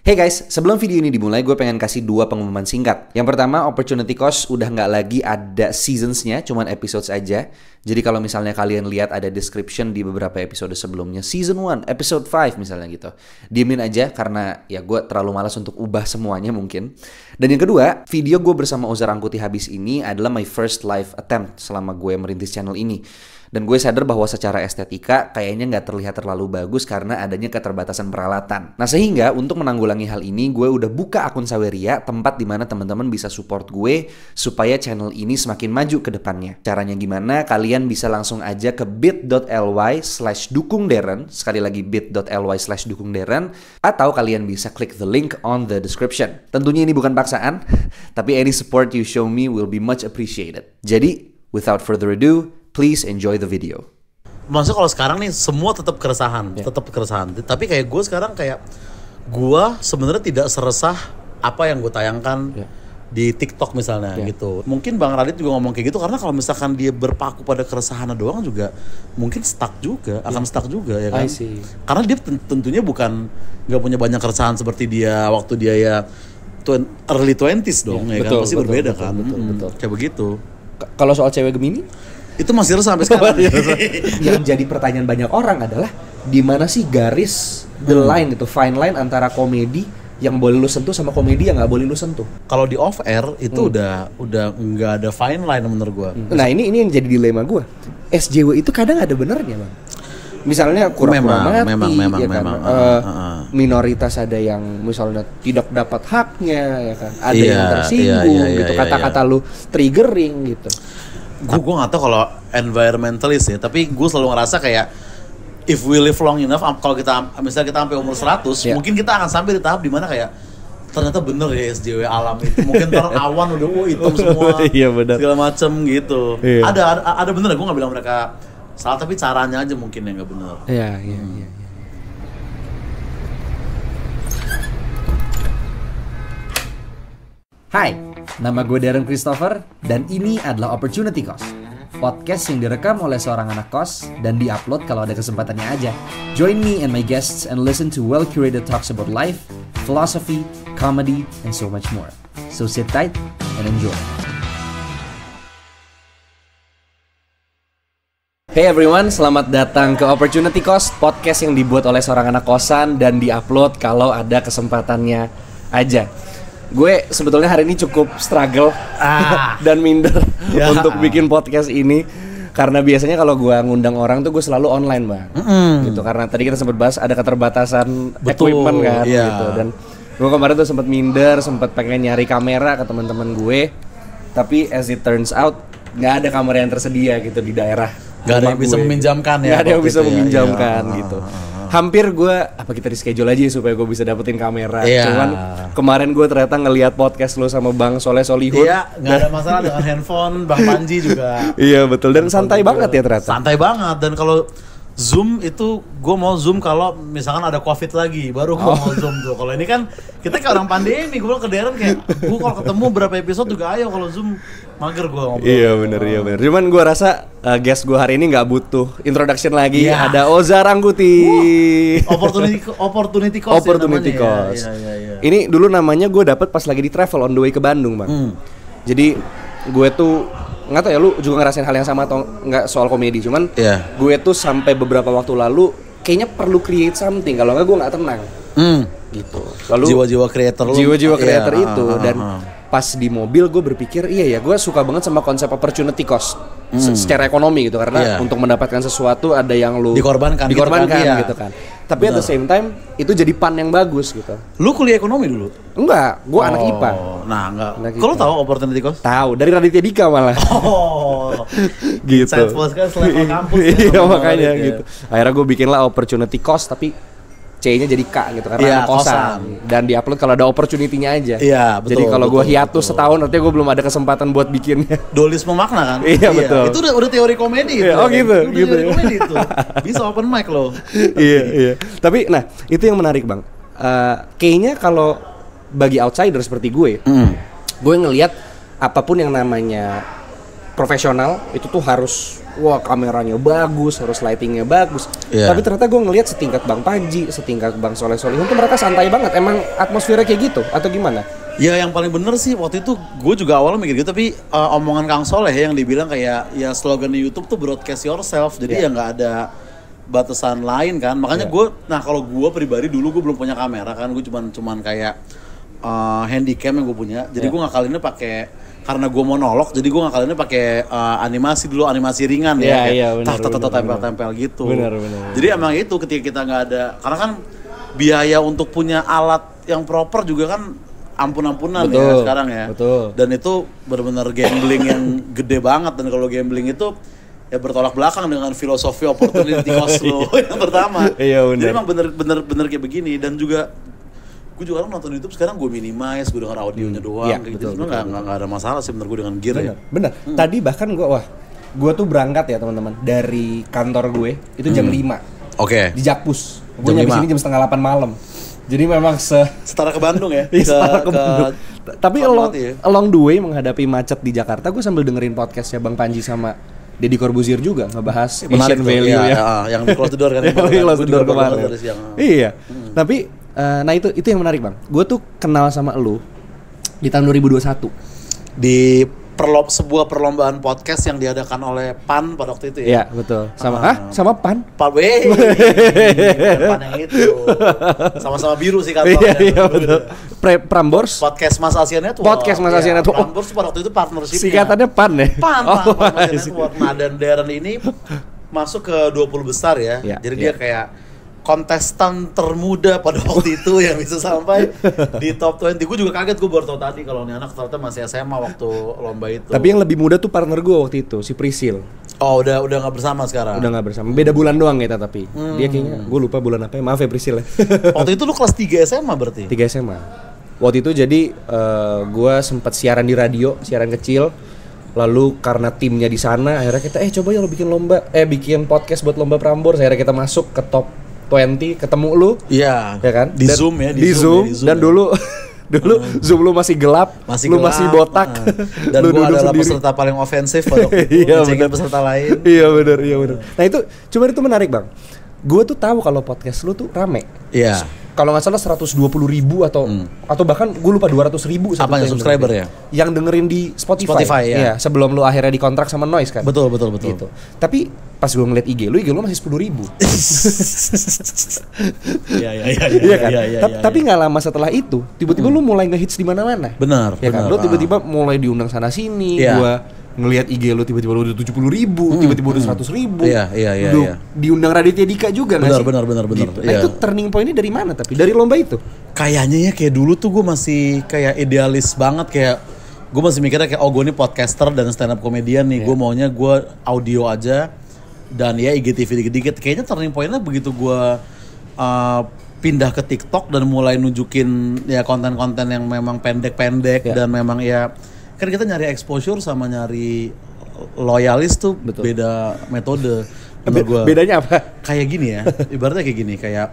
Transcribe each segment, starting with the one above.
Hey guys, sebelum video ini dimulai, gue pengen kasih 2 pengumuman singkat. Yang pertama, Opportunity Cost udah nggak lagi ada seasons-nya, cuman episodes aja. Jadi kalau misalnya kalian lihat ada description di beberapa episode sebelumnya, Season 1, Episode 5 misalnya gitu. Diemin aja karena ya gue terlalu malas untuk ubah semuanya mungkin. Dan yang kedua, video gue bersama Ozar Angkuti habis ini adalah my first live attempt selama gue merintis channel ini. Dan gue sadar bahwa secara estetika kayaknya nggak terlihat terlalu bagus karena adanya keterbatasan peralatan. Nah sehingga untuk menanggulangi hal ini gue udah buka akun Saweria, tempat dimana teman-teman bisa support gue supaya channel ini semakin maju ke depannya. Caranya gimana? Kalian bisa langsung aja ke bit.ly/dukungderen, sekali lagi bit.ly/dukungderen, atau kalian bisa klik the link on the description. Tentunya ini bukan paksaan, tapi any support you show me will be much appreciated. Jadi, without further ado, please enjoy the video. Maksudnya kalau sekarang nih semua tetap keresahan. Tapi kayak gue sekarang kayak gue sebenarnya tidak seresah apa yang gue tayangkan di TikTok misalnya gitu. Mungkin Bang Radit juga ngomong kayak gitu karena kalau misalkan dia berpaku pada keresahan doang juga mungkin stuck juga, akan stuck juga ya kan. Karena dia tentunya bukan nggak punya banyak keresahan seperti dia waktu dia ya early 20s dong ya kan. Pasti berbeda kan. Betul. Kayak begitu. Kalau soal cewek Gemini itu masih resah sampai sekarang. Yang jadi pertanyaan banyak orang adalah di mana sih garis the line itu, fine line antara komedi yang boleh lu sentuh sama komedi yang nggak boleh lu sentuh. Kalau di off air itu udah nggak ada fine line menurut gua. Nah ini yang jadi dilema gua. SJW itu kadang ada benernya bang. Misalnya kurang-kurang mati, minoritas ada yang misalnya tidak dapat haknya, ya kan? Ada yang tersinggung, gitu. Kata-kata lu triggering gitu. Gue nggak tahu kalau environmentalist ya, tapi gue selalu ngerasa kayak if we live long enough, kalau kita misalnya kita sampai umur 100, mungkin kita akan sampai di tahap dimana kayak ternyata bener ya SJW alam itu. Mungkin awan udah hitam semua, segala macem gitu. Ada bener, gue nggak bilang mereka salah, tapi caranya aja mungkin yang nggak bener. Iya. Hai, nama gue Darren Christopher dan ini adalah Opportunity Cost, podcast yang direkam oleh seorang anak kos dan diupload kalau ada kesempatannya aja. Join me and my guests and listen to well-curated talks about life, philosophy, comedy, and so much more. So sit tight and enjoy. Hey everyone, selamat datang ke Opportunity Cost, podcast yang dibuat oleh seorang anak kosan dan diupload kalau ada kesempatannya aja. Gue sebetulnya hari ini cukup struggle dan minder untuk bikin podcast ini karena biasanya kalau gue ngundang orang tuh gue selalu online bang, gitu karena tadi kita sempat bahas ada keterbatasan equipment kan, gitu. Dan gue kemarin tuh sempat minder, sempat pengen nyari kamera ke teman-teman gue, tapi as it turns out nggak ada kamera yang tersedia gitu di daerah. Gak ada yang bisa meminjamkan ya. Gak ada yang bisa meminjamkan gitu. Hampir gue, apa kita reschedule aja supaya gue bisa dapetin kamera. Cuman kemarin gue ternyata ngelihat podcast lo sama Bang Soleh Solihun. Iya, gak ada masalah dengan handphone, Bang Panji juga. Iya betul, dan santai banget ya ternyata. Santai banget, dan kalau Zoom itu gue mau Zoom kalau misalkan ada Covid lagi, baru gue mau Zoom tuh. Kalau ini kan kita kayak orang pandemi, gue bilang ke Darren kayak gue kalau ketemu berapa episode juga ayo, kalau Zoom mager gue ngobrol. Iya bener. Cuman gue rasa guest gue hari ini nggak butuh introduction lagi. Ada Ozar Angkuti. Opportunity Cost. Ya. Ini dulu namanya gue dapet pas lagi di travel on the way ke Bandung bang. Jadi gue tuh nggak tau ya, lu juga ngerasain hal yang sama atau nggak soal komedi, cuman gue tuh sampai beberapa waktu lalu kayaknya perlu create something, kalau nggak gue nggak tenang gitu. Lalu jiwa-jiwa creator itu dan pas di mobil gue berpikir iya ya, gue suka banget sama konsep opportunity cost secara ekonomi gitu, karena untuk mendapatkan sesuatu ada yang lu dikorbankan gitu kan. Tapi at the same time itu jadi pan yang bagus gitu. Lu kuliah ekonomi dulu? Enggak, gue anak IPA. Nah, enggak. Kalau tahu opportunity cost? Tahu, dari Raditya Dika malah. Gitu. Insight post kan selevel kampus. Iya makanya gitu. Akhirnya gue bikin lah opportunity cost tapi C-nya jadi K gitu karena kosan. Dan di-upload kalau ada opportunity-nya aja. Iya, betul. Jadi kalau gue hiatus setahun artinya gue belum ada kesempatan buat bikinnya. Dualisme makna kan? Iya, betul. Itu udah teori komedi itu. Oh gitu. Teori komedi itu. Bisa open mic loh. Iya. Tapi nah, itu yang menarik, Bang. Kayaknya kalau bagi outsider seperti gue ngelihat apapun yang namanya profesional itu tuh harus wah kameranya bagus, harus lightingnya bagus. Iya. Tapi ternyata gue ngelihat setingkat Bang Panji, setingkat Bang Soleh Solihun tuh mereka santai banget. Emang atmosfernya kayak gitu atau gimana? Ya yang paling bener sih waktu itu gue juga awalnya mikir gitu, tapi omongan Kang Soleh yang dibilang kayak ya slogan di YouTube tuh broadcast yourself, jadi ya nggak ada batasan lain kan. Makanya nah kalau gue pribadi dulu gue belum punya kamera kan, gue cuman kayak handycam yang gue punya, jadi gue ngakalinnya pakai, karena gue monolog, jadi gue ngakalinnya pakai animasi dulu, animasi ringan tempel-tempel gitu. Benar. Jadi emang itu ketika kita nggak ada, karena kan biaya untuk punya alat yang proper juga kan ampun-ampunan ya sekarang ya. Betul. Dan itu benar-benar gambling yang gede banget, dan kalau gambling itu ya bertolak belakang dengan filosofi opportunity cost lo yang pertama. Iya, benar. Jadi emang bener kayak begini, dan juga gue juga kan nonton YouTube sekarang gue minimize, gue denger audionya doang kayak gitu. Sebenarnya nggak ada masalah sih bener gue dengan gear ya. Bener. Tadi bahkan gue tuh berangkat ya teman-teman dari kantor gue itu jam 5. Oke. Di Jakpus. Gue Jam nyampe 5. sini jam setengah 8 malam. Jadi memang setara ke Bandung ya. setara ke Bandung. Tapi ya. along the way menghadapi macet di Jakarta, gue sambil dengerin podcastnya Bang Panji sama Deddy Corbuzier juga ngebahas Asian value ya. Yang di Close the Door kan. Yang di Close the Door kemarin. Iya. Tapi nah itu yang menarik Bang. Gue tuh kenal sama lu di tahun 2021 di sebuah perlombaan podcast yang diadakan oleh PAN pada waktu itu ya. Iya, betul. Sama PAN? PAN PAN yang itu. Sama-sama biru sih kantornya. Iya, betul. Prambors. Podcast Mas Asia Network. Podcast Mas Asia Network. Prambors pada waktu itu partnership. Singkatannya PAN ya? PAN Mas Asia Network. Nah, dan Darren ini masuk ke 20 besar ya. Jadi dia kayak kontestan termuda pada waktu itu yang bisa sampai di top 20. Gue juga kaget, gue baru tahu tadi kalau ini anak ternyata masih SMA waktu lomba itu. Tapi yang lebih muda tuh partner gue waktu itu, si Prisil. Oh, udah nggak bersama sekarang. Udah nggak bersama. Beda bulan doang ya tapi. Dia kayaknya gue lupa bulan apa ya. Maaf ya Prisil ya. Waktu itu lu kelas 3 SMA berarti? 3 SMA. Waktu itu jadi gue sempat siaran di radio, siaran kecil. Lalu karena timnya di sana, akhirnya kita coba ya lo bikin podcast buat lomba Prambors. Akhirnya kita masuk ke top 20, ketemu lu. Iya. Ya kan? Di Zoom ya, di Zoom. Dan dulu Zoom lu masih gelap, lu masih botak. Dan lu gua adalah peserta paling ofensif pada waktu itu, ngecengin peserta lain. Iya benar. Nah itu menarik Bang. Gue tuh tahu kalau podcast lu tuh rame. Iya. Kalau nggak salah 120.000 atau bahkan gue lupa 200.000. Apanya subscriber ya? Yang dengerin di Spotify ya. Iya, sebelum lu akhirnya dikontrak sama Noise kan. Betul. Gitu. Tapi pas gue ngeliat IG lu masih 10.000. Iya kan. Tapi nggak lama setelah itu, tiba-tiba lu mulai ngehits di mana-mana. Benar. Ya kan. Lu tiba-tiba mulai diundang sana sini. Gua ngelihat IG lu tiba-tiba lu udah 70.000, tiba-tiba udah 100.000. Iya. Diundang Raditya Dika juga nggak sih? Benar. Gitu. Nah itu turning point-nya dari mana tapi? Dari lomba itu? Kayaknya ya kayak dulu tuh gue masih kayak idealis banget, kayak gue masih mikirnya kayak gue nih podcaster dan stand up comedian nih. Gue maunya gue audio aja dan ya IGTV dikit-dikit. Kayaknya turning point-nya begitu gue pindah ke TikTok dan mulai nunjukin ya konten-konten yang memang pendek-pendek dan memang ya kan kita nyari exposure sama nyari loyalis tuh beda metode. Bedanya apa? Kayak gini ya, ibaratnya kayak gini, kayak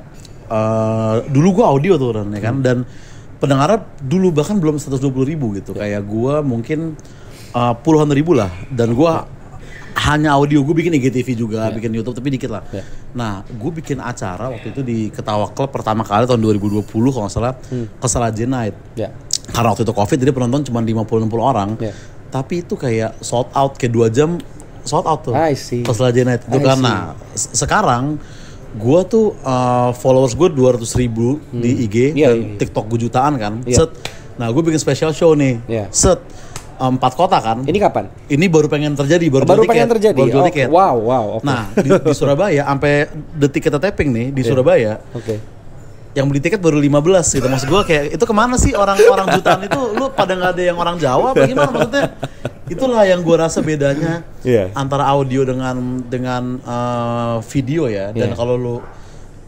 dulu gua audio tuh ya kan, dan pendengarnya dulu bahkan belum 120.000 gitu. Kayak gua mungkin puluhan ribu lah, dan gua hanya audio. Gue bikin IGTV juga, bikin YouTube tapi dikit lah. Nah, gue bikin acara waktu itu di Ketawa Club pertama kali tahun 2020 kalau nggak salah, Kesalahan Night. Karena waktu itu Covid jadi penonton cuma 50-60 orang. Tapi itu kayak sold out, kayak 2 jam sold out tuh. Kesalahan Night itu karena sekarang gue tuh followers gue 200.000 di IG dan TikTok gue jutaan kan. Nah, gue bikin special show nih. 4 kota kan. Ini kapan? Ini baru pengen terjadi, baru pengen terjadi. Baru tiket. Wow. Okay. Nah, di Surabaya sampai detik kita tapping nih di Surabaya. Yang beli tiket baru 15 gitu. Maksud gue kayak itu kemana sih orang-orang jutaan itu? Lu pada nggak ada yang orang Jawa apa gimana maksudnya? Itulah yang gue rasa bedanya antara audio dengan video ya. Dan kalau lu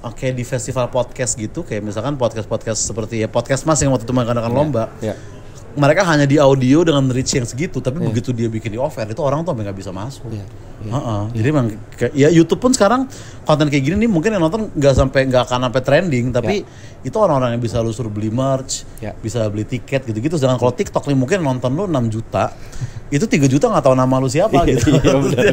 kayak di festival podcast gitu, kayak misalkan podcast seperti ya Podcast Mas yang waktu itu mengadakan lomba. Mereka hanya di audio dengan reach yang segitu, tapi begitu dia bikin di off air itu orang tuh nggak bisa masuk. Jadi memang ya YouTube pun sekarang konten kayak gini nih mungkin yang nonton nggak akan sampai trending, tapi itu orang-orang yang bisa lu suruh beli merch, bisa beli tiket gitu-gitu. Sedangkan kalau TikTok nih mungkin nonton lu 6 juta, itu 3 juta nggak tahu nama lu siapa gitu. Iya, benar.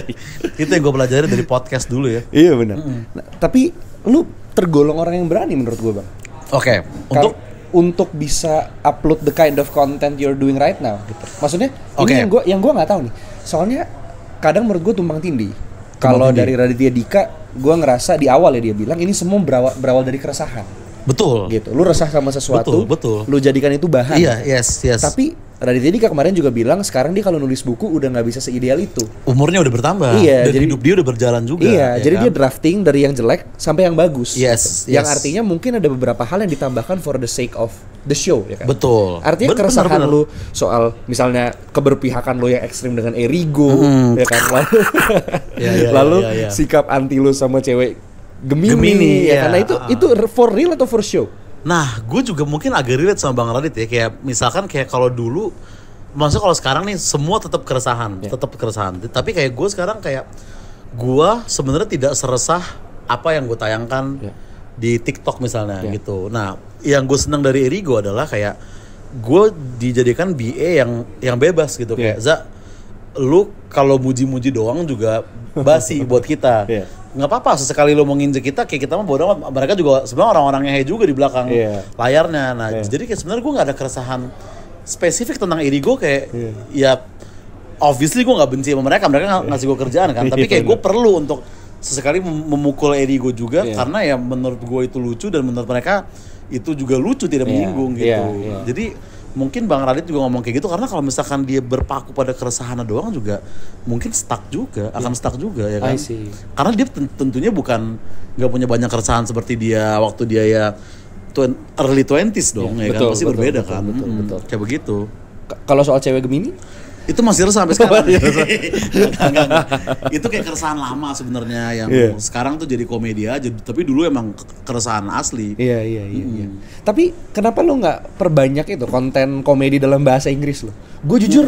Itu yang gue pelajari dari podcast dulu ya. Iya benar. Nah, tapi lu tergolong orang yang berani menurut gue bang. Oke, untuk bisa upload the kind of content you're doing right now gitu. Maksudnya ini yang gue nggak tahu nih. Soalnya kadang menurut gue tumpang tindih. Kalau dari Raditya Dika, gue ngerasa di awal ya dia bilang ini semua berawal dari keresahan. Betul. Gitu. Lu resah sama sesuatu, betul. Lu jadikan itu bahan. Iya, yes. Tapi Raditya Dika kemarin juga bilang sekarang dia kalau nulis buku udah nggak bisa seideal itu. Umurnya udah bertambah. Iya, dan jadi hidup dia udah berjalan juga. Iya, ya jadi kan? dia drafting dari yang jelek sampai yang bagus. Yes. Yang artinya mungkin ada beberapa hal yang ditambahkan for the sake of the show, ya kan? Betul. Artinya keresahan lu soal misalnya keberpihakan lu yang ekstrim dengan Erigo, ya kan? Lalu sikap anti lu sama cewek Gemini ya. Karena itu for real atau for show? Nah, gue juga mungkin agak relate sama Bang Radit ya. Kayak misalkan kayak kalau dulu, maksudnya kalau sekarang nih semua tetap keresahan. Tapi kayak gue sekarang kayak gue sebenarnya tidak seresah apa yang gue tayangkan di TikTok misalnya gitu. Nah, yang gue senang dari Erigo adalah kayak gue dijadikan BA yang bebas gitu. Kayak Za, lu kalau muji-muji doang juga basi buat kita. Nggak apa-apa, sesekali lo mau nginjek kita, kayak kita mah bodoh amat. Mereka juga sebenarnya orang-orang yang juga di belakang layarnya. Nah, jadi kayak sebenarnya gue nggak ada keresahan spesifik tentang Erigo kayak ya obviously gue nggak benci sama mereka ngasih gue kerjaan kan. Tapi kayak gue perlu untuk sesekali memukul Erigo juga karena ya menurut gue itu lucu dan menurut mereka itu juga lucu, tidak menyinggung gitu. Jadi mungkin Bang Radit juga ngomong kayak gitu karena kalau misalkan dia berpaku pada keresahan doang juga mungkin stuck juga, akan stuck juga ya kan. Karena dia tentunya nggak punya banyak keresahan seperti dia waktu dia ya early 20s dong ya kan, pasti berbeda kan. Betul. Kayak begitu. Kalau soal cewek Gemini? Itu masih resah sampai sekarang. Enggak. Itu kayak keresahan lama sebenarnya yang sekarang tuh jadi komedi aja, tapi dulu emang keresahan asli. Iya. Tapi kenapa lo nggak perbanyak itu konten komedi dalam bahasa Inggris lo? Gue jujur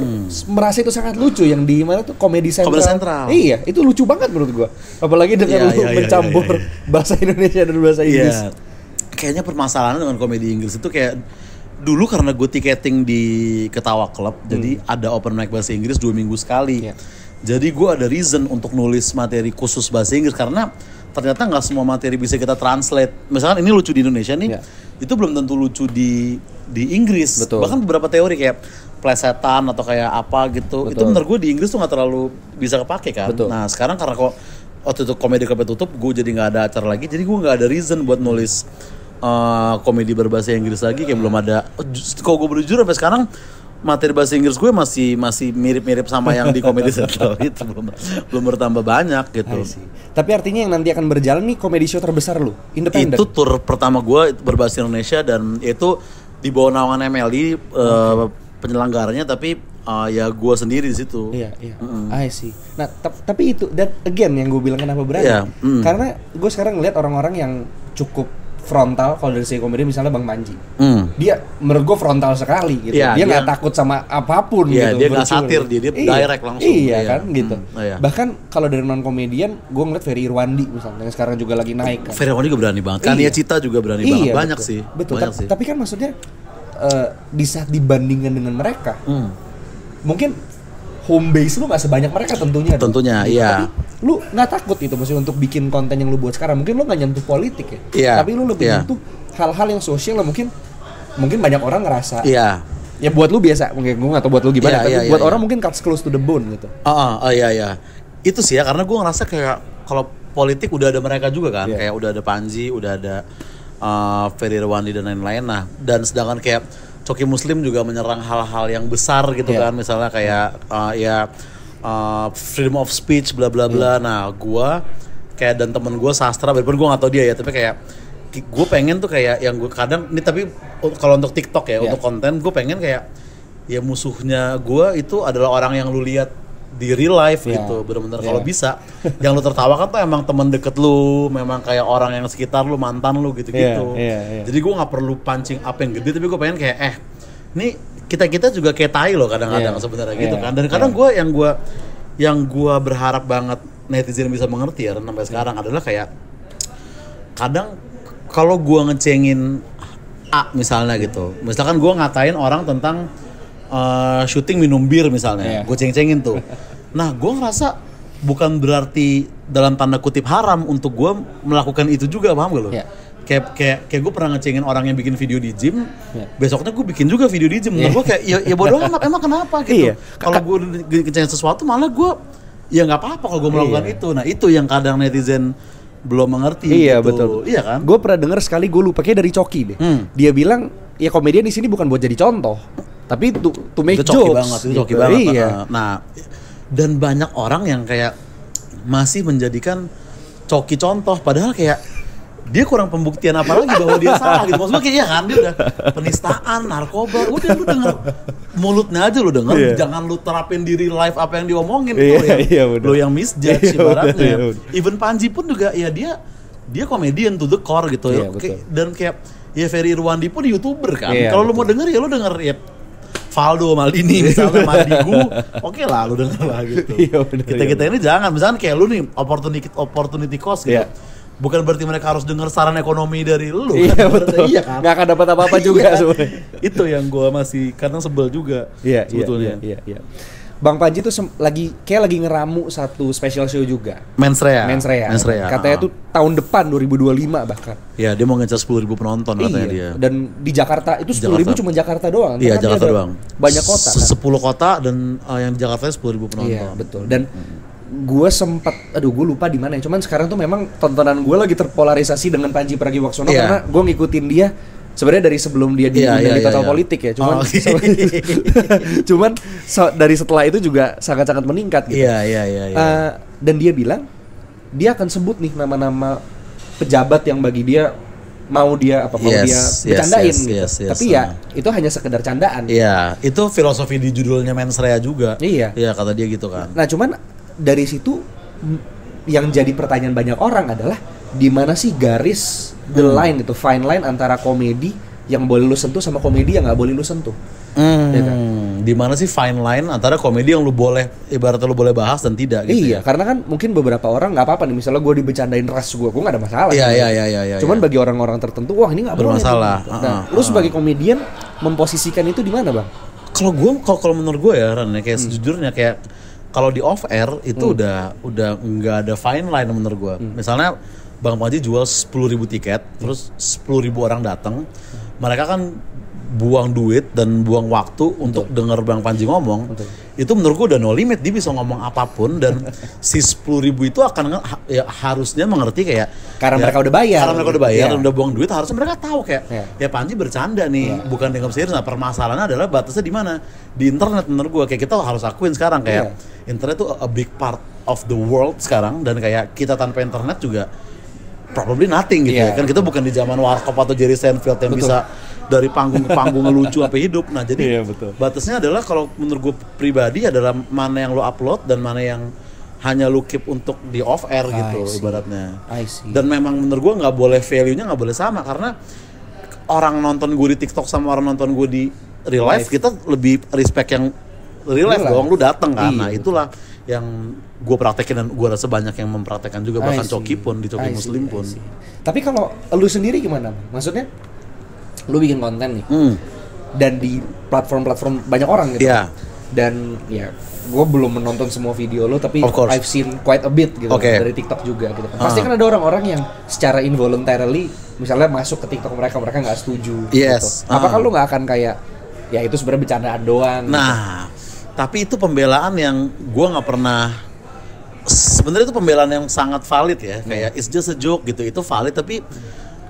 merasa itu sangat lucu yang di mana tuh Komedi Central. Iya, itu lucu banget menurut gue. Apalagi dengan lo mencampur bahasa Indonesia dan bahasa Inggris. Kayaknya permasalahan dengan komedi Inggris itu kayak dulu karena gue tiketing di Ketawa Club, jadi ada open mic bahasa Inggris 2 minggu sekali. Jadi gue ada reason untuk nulis materi khusus bahasa Inggris karena ternyata nggak semua materi bisa kita translate. Misalkan ini lucu di Indonesia nih, itu belum tentu lucu di Inggris. Bahkan beberapa teori kayak plesetan atau kayak apa gitu, itu menurut gue di Inggris tuh nggak terlalu bisa kepake kan. Nah sekarang karena kok waktu itu Komedi Club tutup, gue jadi nggak ada acara lagi, jadi gue nggak ada reason buat nulis komedi berbahasa Inggris lagi, kayak belum ada. Kalau gue berjujur sampai sekarang materi bahasa Inggris gue masih mirip-mirip sama yang di Komedi Central itu belum bertambah banyak gitu. Tapi artinya yang nanti akan berjalan nih komedi show terbesar lu, independen. Itu tur pertama gue berbahasa Indonesia dan itu di bawah naungan MLI penyelenggaranya, tapi ya gue sendiri di situ. Iya. I see. Nah, tapi itu that again yang gue bilang kenapa berani. Karena gue sekarang ngeliat orang-orang yang cukup frontal kalau dari segi komedi, misalnya Bang Manji. Dia menurut gue frontal sekali gitu. Dia nggak takut sama apapun gitu. Dia nggak satir, dia direct langsung. Iya kan gitu. Bahkan kalau dari non komedian, gue ngeliat Ferry Irwandi misalnya yang sekarang juga lagi naik kan. Ferry Irwandi juga berani banget. Kania Cita juga berani banget. Banyak sih. Betul. Tapi kan maksudnya di saat dibandingkan dengan mereka, mungkin home base lu nggak sebanyak mereka tentunya. Iya. Tapi lu nggak takut itu maksudnya untuk bikin konten yang lu buat sekarang? Mungkin lu nggak nyentuh politik ya. Tapi lu lebih nyentuh hal-hal yang sosial lah, mungkin banyak orang ngerasa. Ya buat lu biasa, mungkin gue nggak tahu buat lu gimana. Tapi buat orang mungkin cuts close to the bone gitu. Iya. Itu sih ya, karena gue ngerasa kayak kalau politik udah ada mereka juga kan. Kayak udah ada Panji, udah ada Ferry Irwandi dan lain-lain. Nah, dan sedangkan kayak Coki Muslim juga menyerang hal-hal yang besar gitu kan, misalnya kayak freedom of speech bla bla bla. Nah, gua kayak dan temen gua sastra, walaupun gua nggak tahu dia ya, tapi kayak gue pengen tuh kayak yang gue kadang ini, tapi kalau untuk TikTok ya, untuk konten gue pengen kayak ya musuhnya gue itu adalah orang yang lu lihat di real life gitu, bener-bener kalau bisa yang lu tertawakan tuh emang temen deket lu, memang kayak orang yang sekitar lu, mantan lu gitu-gitu. Jadi gue nggak perlu pancing apa yang gede, tapi gue pengen kayak ini kita juga kayak tai loh kadang-kadang sebenarnya gitu kan. Dan kadang gue yang gue berharap banget netizen bisa mengerti ya sampai sekarang adalah kayak kadang kalau gue ngecengin A misalnya gitu, misalkan gue ngatain orang tentang syuting minum bir misalnya, gue ceng-cengin tuh. Nah, gue ngerasa bukan berarti dalam tanda kutip haram untuk gue melakukan itu juga, paham gak lo? Kayak gue pernah ngecengin orang yang bikin video di gym, besoknya gue bikin juga video di gym. Menurut gue kayak ya bodoh amat, emang kenapa gitu. Kalau gue ngecengin sesuatu malah gue ya nggak apa-apa kalau gue melakukan itu. Nah itu yang kadang netizen belum mengerti. Iya gitu. betul. Iya kan? Gue pernah denger sekali, gue lupa kayak dari Coki deh. Dia bilang ya komedian di sini bukan buat jadi contoh, tapi to make itu jokes. Itu coki banget. Iya. Nah, dan banyak orang yang kayak masih menjadikan Coki contoh, padahal kayak dia kurang pembuktian apa lagi bahwa dia salah gitu. Maksudnya kayak kan dia udah penistaan, narkoba, udah lu denger mulutnya aja lu denger, jangan lu terapin di real life apa yang diomongin lu yang misjudge ibaratnya. Even Panji pun juga ya dia komedian to the core gitu ya. Dan kayak ya Ferry Irwandi pun YouTuber kan. Kalau lu mau denger ya lu denger ya Valdo Maldini misalnya Mandigu, oke lah lu denger lah gitu. Kita ini jangan, misalnya kayak lu nih opportunity cost gitu. Bukan berarti mereka harus dengar saran ekonomi dari lu kan? Betul. Iya kan? Nggak akan dapat apa-apa juga sebenarnya. Itu yang gue masih kadang sebel juga sebetulnya. Iya. Bang Panji tuh lagi ngeramu satu special show juga. Mens Rea. Katanya tuh tahun depan 2025 bahkan. Iya, dia mau ngejar 10.000 penonton katanya dia. Dan di Jakarta itu 10.000 cuma Jakarta doang. Iya, Jakarta doang. Banyak kota kan? 10 kota dan yang di Jakarta 10.000 penonton. Iya, betul. Dan gue gue lupa di mana ya. Cuman sekarang tuh memang tontonan gue lagi terpolarisasi dengan Panji Pragiwaksono karena gue ngikutin dia sebenarnya dari sebelum dia di Total Politik ya. Cuman dari setelah itu juga sangat-sangat meningkat gitu. Iya. Dan dia bilang dia akan sebut nih nama-nama pejabat yang bagi dia mau dia bercandain gitu. Tapi ya itu hanya sekedar candaan. Iya, itu filosofi di judulnya Mens Rea juga. Iya, kata dia gitu kan. Nah, cuman dari situ yang jadi pertanyaan banyak orang adalah di mana sih garis the line itu, fine line antara komedi yang boleh lu sentuh sama komedi yang nggak boleh lu sentuh. Ya kan? Di mana sih fine line antara komedi yang lu boleh ibaratnya lu boleh bahas dan tidak gitu. Iya, karena kan mungkin beberapa orang nggak apa-apa nih, misalnya gue dibecandain ras gue nggak ada masalah. Iya. Cuman bagi orang-orang tertentu, wah ini nggak boleh. Bermasalah. Lu sebagai komedian memposisikan itu di mana, Bang? Kalau menurut gue ya Ran, kayak sejujurnya kayak kalau di off air itu udah nggak ada fine line menurut gue. Misalnya Bang Panji jual 10.000 tiket, terus 10.000 orang datang, mereka kan buang duit dan buang waktu untuk denger Bang Panji ngomong. Itu menurut gue udah no limit, dia bisa ngomong apapun dan si 10.000 itu akan harusnya mengerti kayak karena mereka udah bayar. Karena mereka udah bayar dan udah buang duit, harusnya mereka tahu kayak ya Panji bercanda nih, bukan dengan serius. Nah, permasalahannya adalah batasnya di mana? Di internet menurut gue. Kayak kita harus akuin sekarang kayak internet tuh a big part of the world sekarang, dan kayak kita tanpa internet juga probably nothing gitu ya. Kan kita bukan di zaman Warkop atau Jerry Seinfeld yang bisa dari panggung ke panggung ngelucu sampai hidup. Nah, jadi batasnya adalah kalau menurut gue pribadi adalah mana yang lo upload dan mana yang hanya lo keep untuk di off air gitu ibaratnya. Dan memang menurut gue nggak boleh, value-nya nggak boleh sama, karena orang nonton gue di TikTok sama orang nonton gue di real life, kita lebih respect yang real life dong. Lu datang kan. Nah, itulah yang gue praktekin dan gue rasa banyak yang mempraktekkan juga, bahkan Coki pun di Coki Muslim pun. Tapi kalau lu sendiri gimana? Maksudnya lu bikin konten nih dan di platform-platform banyak orang gitu. Dan ya gue belum menonton semua video lo, tapi I've seen quite a bit gitu dari TikTok juga gitu kan. Pasti kan ada orang-orang yang secara involuntarily misalnya masuk ke TikTok mereka nggak setuju gitu. Apakah lu nggak akan kayak ya itu sebenarnya bercandaan doang gitu? Tapi itu pembelaan yang gue nggak pernah. Sebenarnya itu pembelaan yang sangat valid ya, kayak it's just a joke gitu, itu valid. Tapi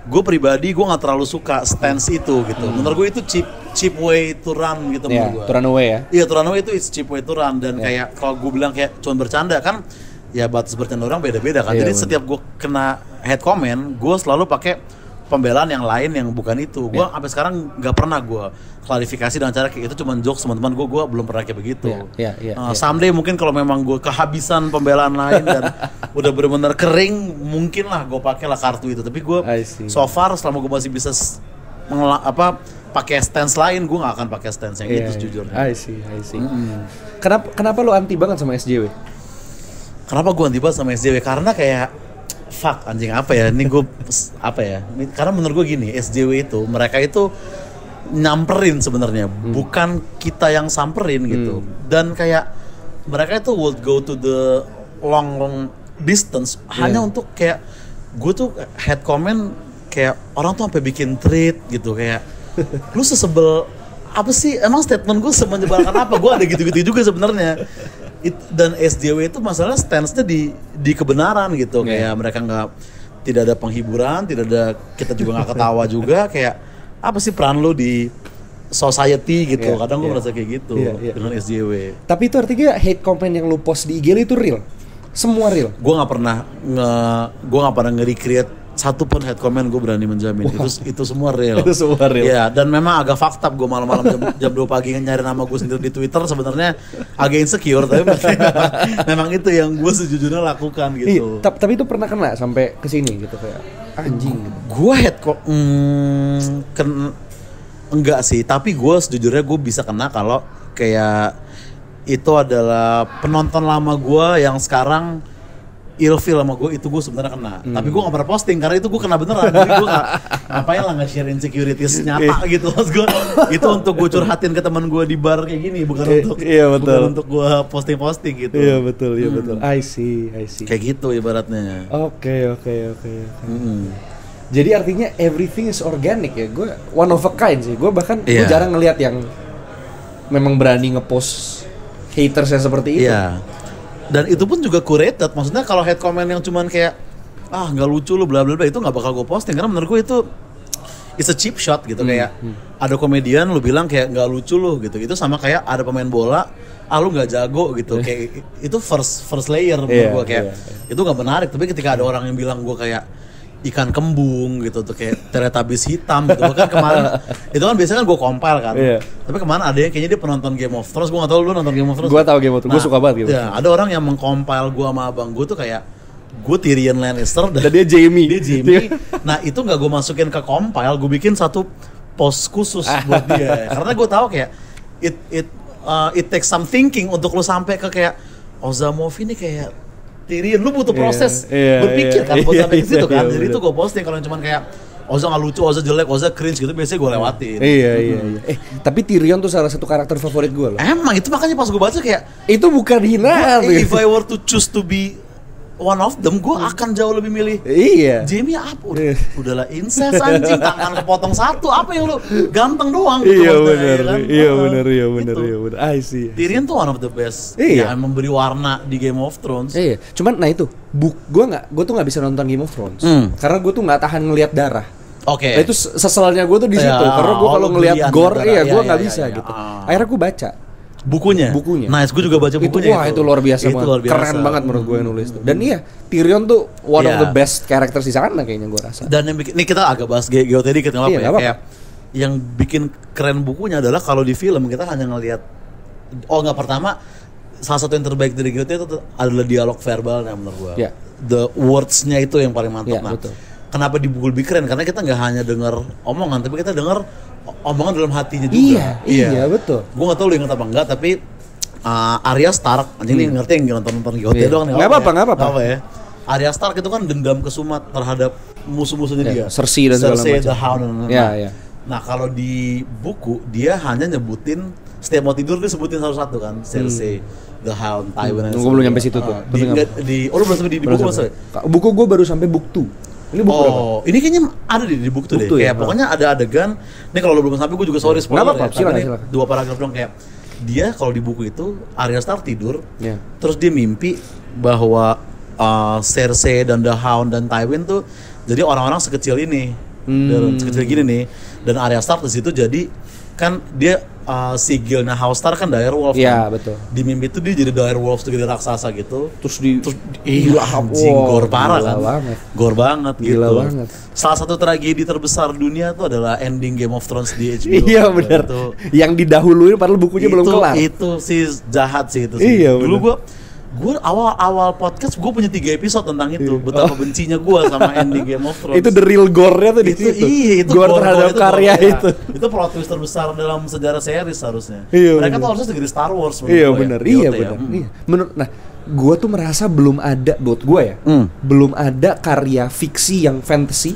gue pribadi gue nggak terlalu suka stance itu gitu. Menurut gue itu cheap way to run gitu menurut gue. To run away ya? Iya, to run away itu it's cheap way to run. Dan kayak kalau gue bilang kayak cuma bercanda kan, ya batas bercanda orang beda-beda kan. Jadi setiap gue kena head comment, gue selalu pakai pembelaan yang lain yang bukan itu. Gue sampai sekarang nggak pernah gue klarifikasi dengan cara kayak itu cuma jokes teman-teman gue belum pernah kayak begitu. Someday mungkin kalau memang gue kehabisan pembelaan lain dan udah benar-benar kering, mungkin lah gue pakai lah kartu itu. Tapi gue so far selama gue masih bisa pakai stance lain, gue nggak akan pakai stance yang itu sejujurnya. I see. Kenapa lo anti banget sama SJW? Kenapa gue anti banget sama SJW? Karena kayak karena menurut gue gini, SJW itu mereka itu nyamperin sebenarnya, bukan kita yang samperin gitu. Dan kayak mereka itu would go to the long distance hanya untuk kayak gue tuh head comment kayak orang tuh sampai bikin tweet gitu kayak lu sesebel apa sih, emang statement gue semenyebalkan apa? Gue ada gitu-gitu juga sebenarnya. Dan SJW itu masalah stance-nya di kebenaran gitu, kayak mereka tidak ada penghiburan, tidak ada, kita juga nggak ketawa juga, kayak apa sih peran lu di society gitu. Kadang gue merasa kayak gitu dengan SJW. Tapi itu artinya hate comment yang lu post di IG lu itu real? Semua real? Gue nggak pernah nge-recreate satu pun head comment, gue berani menjamin. Itu semua real. Itu semua real. Ya, dan memang agak fucked up gue malam-malam jam 2 pagi nyari nama gue sendiri di Twitter, sebenarnya agak insecure, tapi memang itu yang gue sejujurnya lakukan gitu. Tapi itu pernah kena sampai ke sini gitu kayak anjing gitu. Gue head enggak sih, tapi gue sejujurnya gue bisa kena kalau kayak itu adalah penonton lama gue yang sekarang ilfeel sama gue, itu gue sebenarnya kena. Tapi gue gak pernah posting karena itu gue kena beneran. Jadi gue ngapain lah nge-share insecurities nyata gitu. Maksud gue itu untuk gue curhatin ke teman gue di bar kayak gini, bukan untuk gue posting-posting gitu. Iya betul. I see. Kayak gitu ibaratnya. Oke. Jadi artinya everything is organic ya. Gue one of a kind sih. Gue bahkan gue jarang ngelihat yang memang berani ngepost hatersnya seperti itu. Iya. Dan itu pun juga curated. Maksudnya kalau head comment yang cuman kayak nggak lucu lu bla bla bla, itu nggak bakal gue posting karena menurut gue itu it's a cheap shot gitu. Kayak ada komedian lu bilang kayak nggak lucu lu gitu. Itu sama kayak ada pemain bola lu nggak jago gitu. Kayak itu first layer menurut gue kayak itu nggak menarik. Tapi ketika ada orang yang bilang gue kayak ikan kembung gitu tuh, kayak Teletubbies hitam gitu. Bahkan kemarin itu kan biasanya kan gue compile kan. Tapi kemarin ada yang kayaknya dia penonton Game of Thrones. Gue gak tau lu nonton Game of Thrones. Gue tau Game of Thrones, gue suka banget gitu. Ya, ada orang yang mengcompile gue sama abang gue tuh kayak gue Tyrion Lannister dan dia Jaime. Nah itu gak gue masukin ke compile, gue bikin satu post khusus buat dia. Karena gue tahu kayak it takes some thinking untuk lu sampai ke kayak Ozamovi ini kayak Tyrion, lu butuh proses berpikir kan buat sampai ke situ kan. Jadi itu gue posting. Kalau cuman kayak Oza nggak lucu, Oza jelek, Oza cringe gitu, biasanya gue lewatin. Iya. Tapi Tyrion tuh salah satu karakter favorit gue loh. Emang itu makanya pas gue baca kayak itu bukan hinaan. If I were to choose to be one of them, gue akan jauh lebih milih Jaime apa? Udahlah incest anjing, tangan kepotong satu, apa yang lu ganteng doang gitu. Iya benar. I see. Tyrion tuh one of the best yang memberi warna di Game of Thrones. Iya, cuman nah itu gue tuh nggak bisa nonton Game of Thrones karena gue tuh nggak tahan ngelihat darah. Oke. Nah, itu seselnya gue tuh di situ karena gue kalau ngelihat gore gue nggak bisa gitu. Akhirnya gue baca bukunya. Nice, gue juga baca bukunya. Itu luar biasa banget. Keren banget menurut gue yang nulis itu. Dan Tyrion tuh one of the best characters di sana kayaknya gue rasa. Dan yang bikin, ini kita agak bahas GOT dikit nggak apa-apa ya. Kayak yang bikin keren bukunya adalah kalau di film kita hanya ngelihat pertama salah satu yang terbaik dari GOT itu adalah dialog verbalnya menurut gue. The words-nya itu yang paling mantap. Betul. Kenapa di buku lebih keren? Karena kita nggak hanya dengar omongan, tapi kita dengar omongan dalam hatinya juga. Iya betul. Gue nggak tahu lu ingat apa enggak, tapi Arya Stark, anjing nih ngerti yang nonton GOT doang nih. Nggak apa-apa ya. Arya Stark itu kan dendam kesumat terhadap musuh-musuhnya dia. Cersei dan segala macam. The Hound. Nah kalau di buku dia hanya nyebutin setiap mau tidur dia sebutin satu-satu kan, Cersei, The Hound, Tywin. Gue belum nyampe situ tuh. Lu belum sampai di buku maksudnya? Buku gue baru sampai book 2. Ini buku berapa? Ini kayaknya ada di buku tuh deh. Kayak pokoknya ada adegan. Ini kalau lu belum sampai gue juga sorry spoiler. Nggak apa-apa, silakan. 2 paragraf dong kayak dia kalau di buku itu Arya Stark tidur, terus dia mimpi bahwa Cersei dan The Hound dan Tywin tuh jadi orang-orang sekecil ini, sekecil gini nih. Dan Arya Stark di situ jadi kan dia sigilnya House Stark kan direwolf kan. Betul. Di mimpi itu dia jadi direwolf tuh, jadi raksasa gitu. Terus anjing gore parah kan. Gore banget gila gitu. Banget. Salah satu tragedi terbesar dunia tuh adalah ending Game of Thrones di HBO. Iya benar. Yang didahuluin padahal bukunya belum kelar. Itu sih jahat sih itu sih. Dulu gue awal podcast gue punya 3 episode tentang itu, betapa bencinya gue sama ending Game of Thrones. Itu the real gore-nya tuh di situ. Itu gore terhadap karya itu. Itu plot twist terbesar dalam sejarah series harusnya. Mereka tuh harusnya segede Star Wars. Iya benar. Nah, gue tuh merasa belum ada buat gue belum ada karya fiksi yang fantasy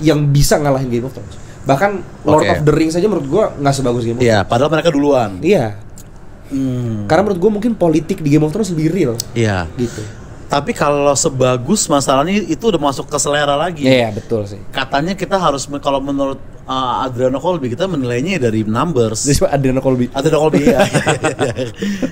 yang bisa ngalahin Game of Thrones. Bahkan Lord Oke. of the Rings aja menurut gua nggak sebagus Game of Thrones. Iya, padahal mereka duluan. Iya. Karena menurut gua mungkin politik di Game of Thrones lebih real Iya. gitu. Tapi kalau sebagus masalahnya itu udah masuk ke selera lagi. Iya, betul sih. Katanya kita harus kalau menurut Adriano Colby kita menilainya dari numbers. Jadi Adriano Colby. Adriano Colby ya.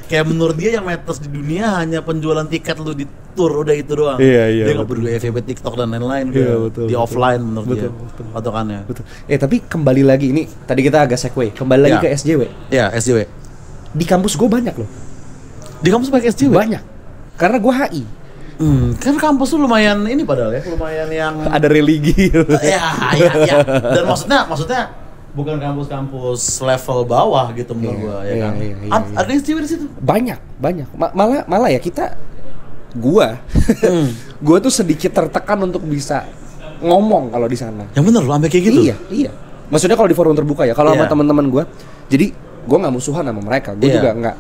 Kayak menurut dia yang matters di dunia hanya penjualan tiket lu di tour udah itu doang. Iya, Dia nggak peduli FYP, TikTok dan lain-lain. Iya, kayak betul, di betul. offline menurut Betul, dia. betul. Patokannya. Betul. Tapi kembali lagi ini tadi kita agak segue. Kembali lagi Ya. ke SJW. Ya, SJW. Di kampus gue banyak loh. Di kampus pakai SJW? Banyak. Karena gue HI. Kan kampus tuh lumayan ini padahal ya, lumayan yang Ada religi. ya. Dan maksudnya bukan kampus-kampus level bawah gitu menurut Iya, gua ya iya, kan. iya, iya, Ada SJW di situ. Banyak. Malah ya gua tuh sedikit tertekan untuk bisa ngomong kalau di sana. Yang bener lu sampai kayak gitu. Iya. Maksudnya kalau di forum terbuka ya, kalau sama Iya. teman-teman gua. Jadi gua nggak musuhan sama mereka. Gua Iya. juga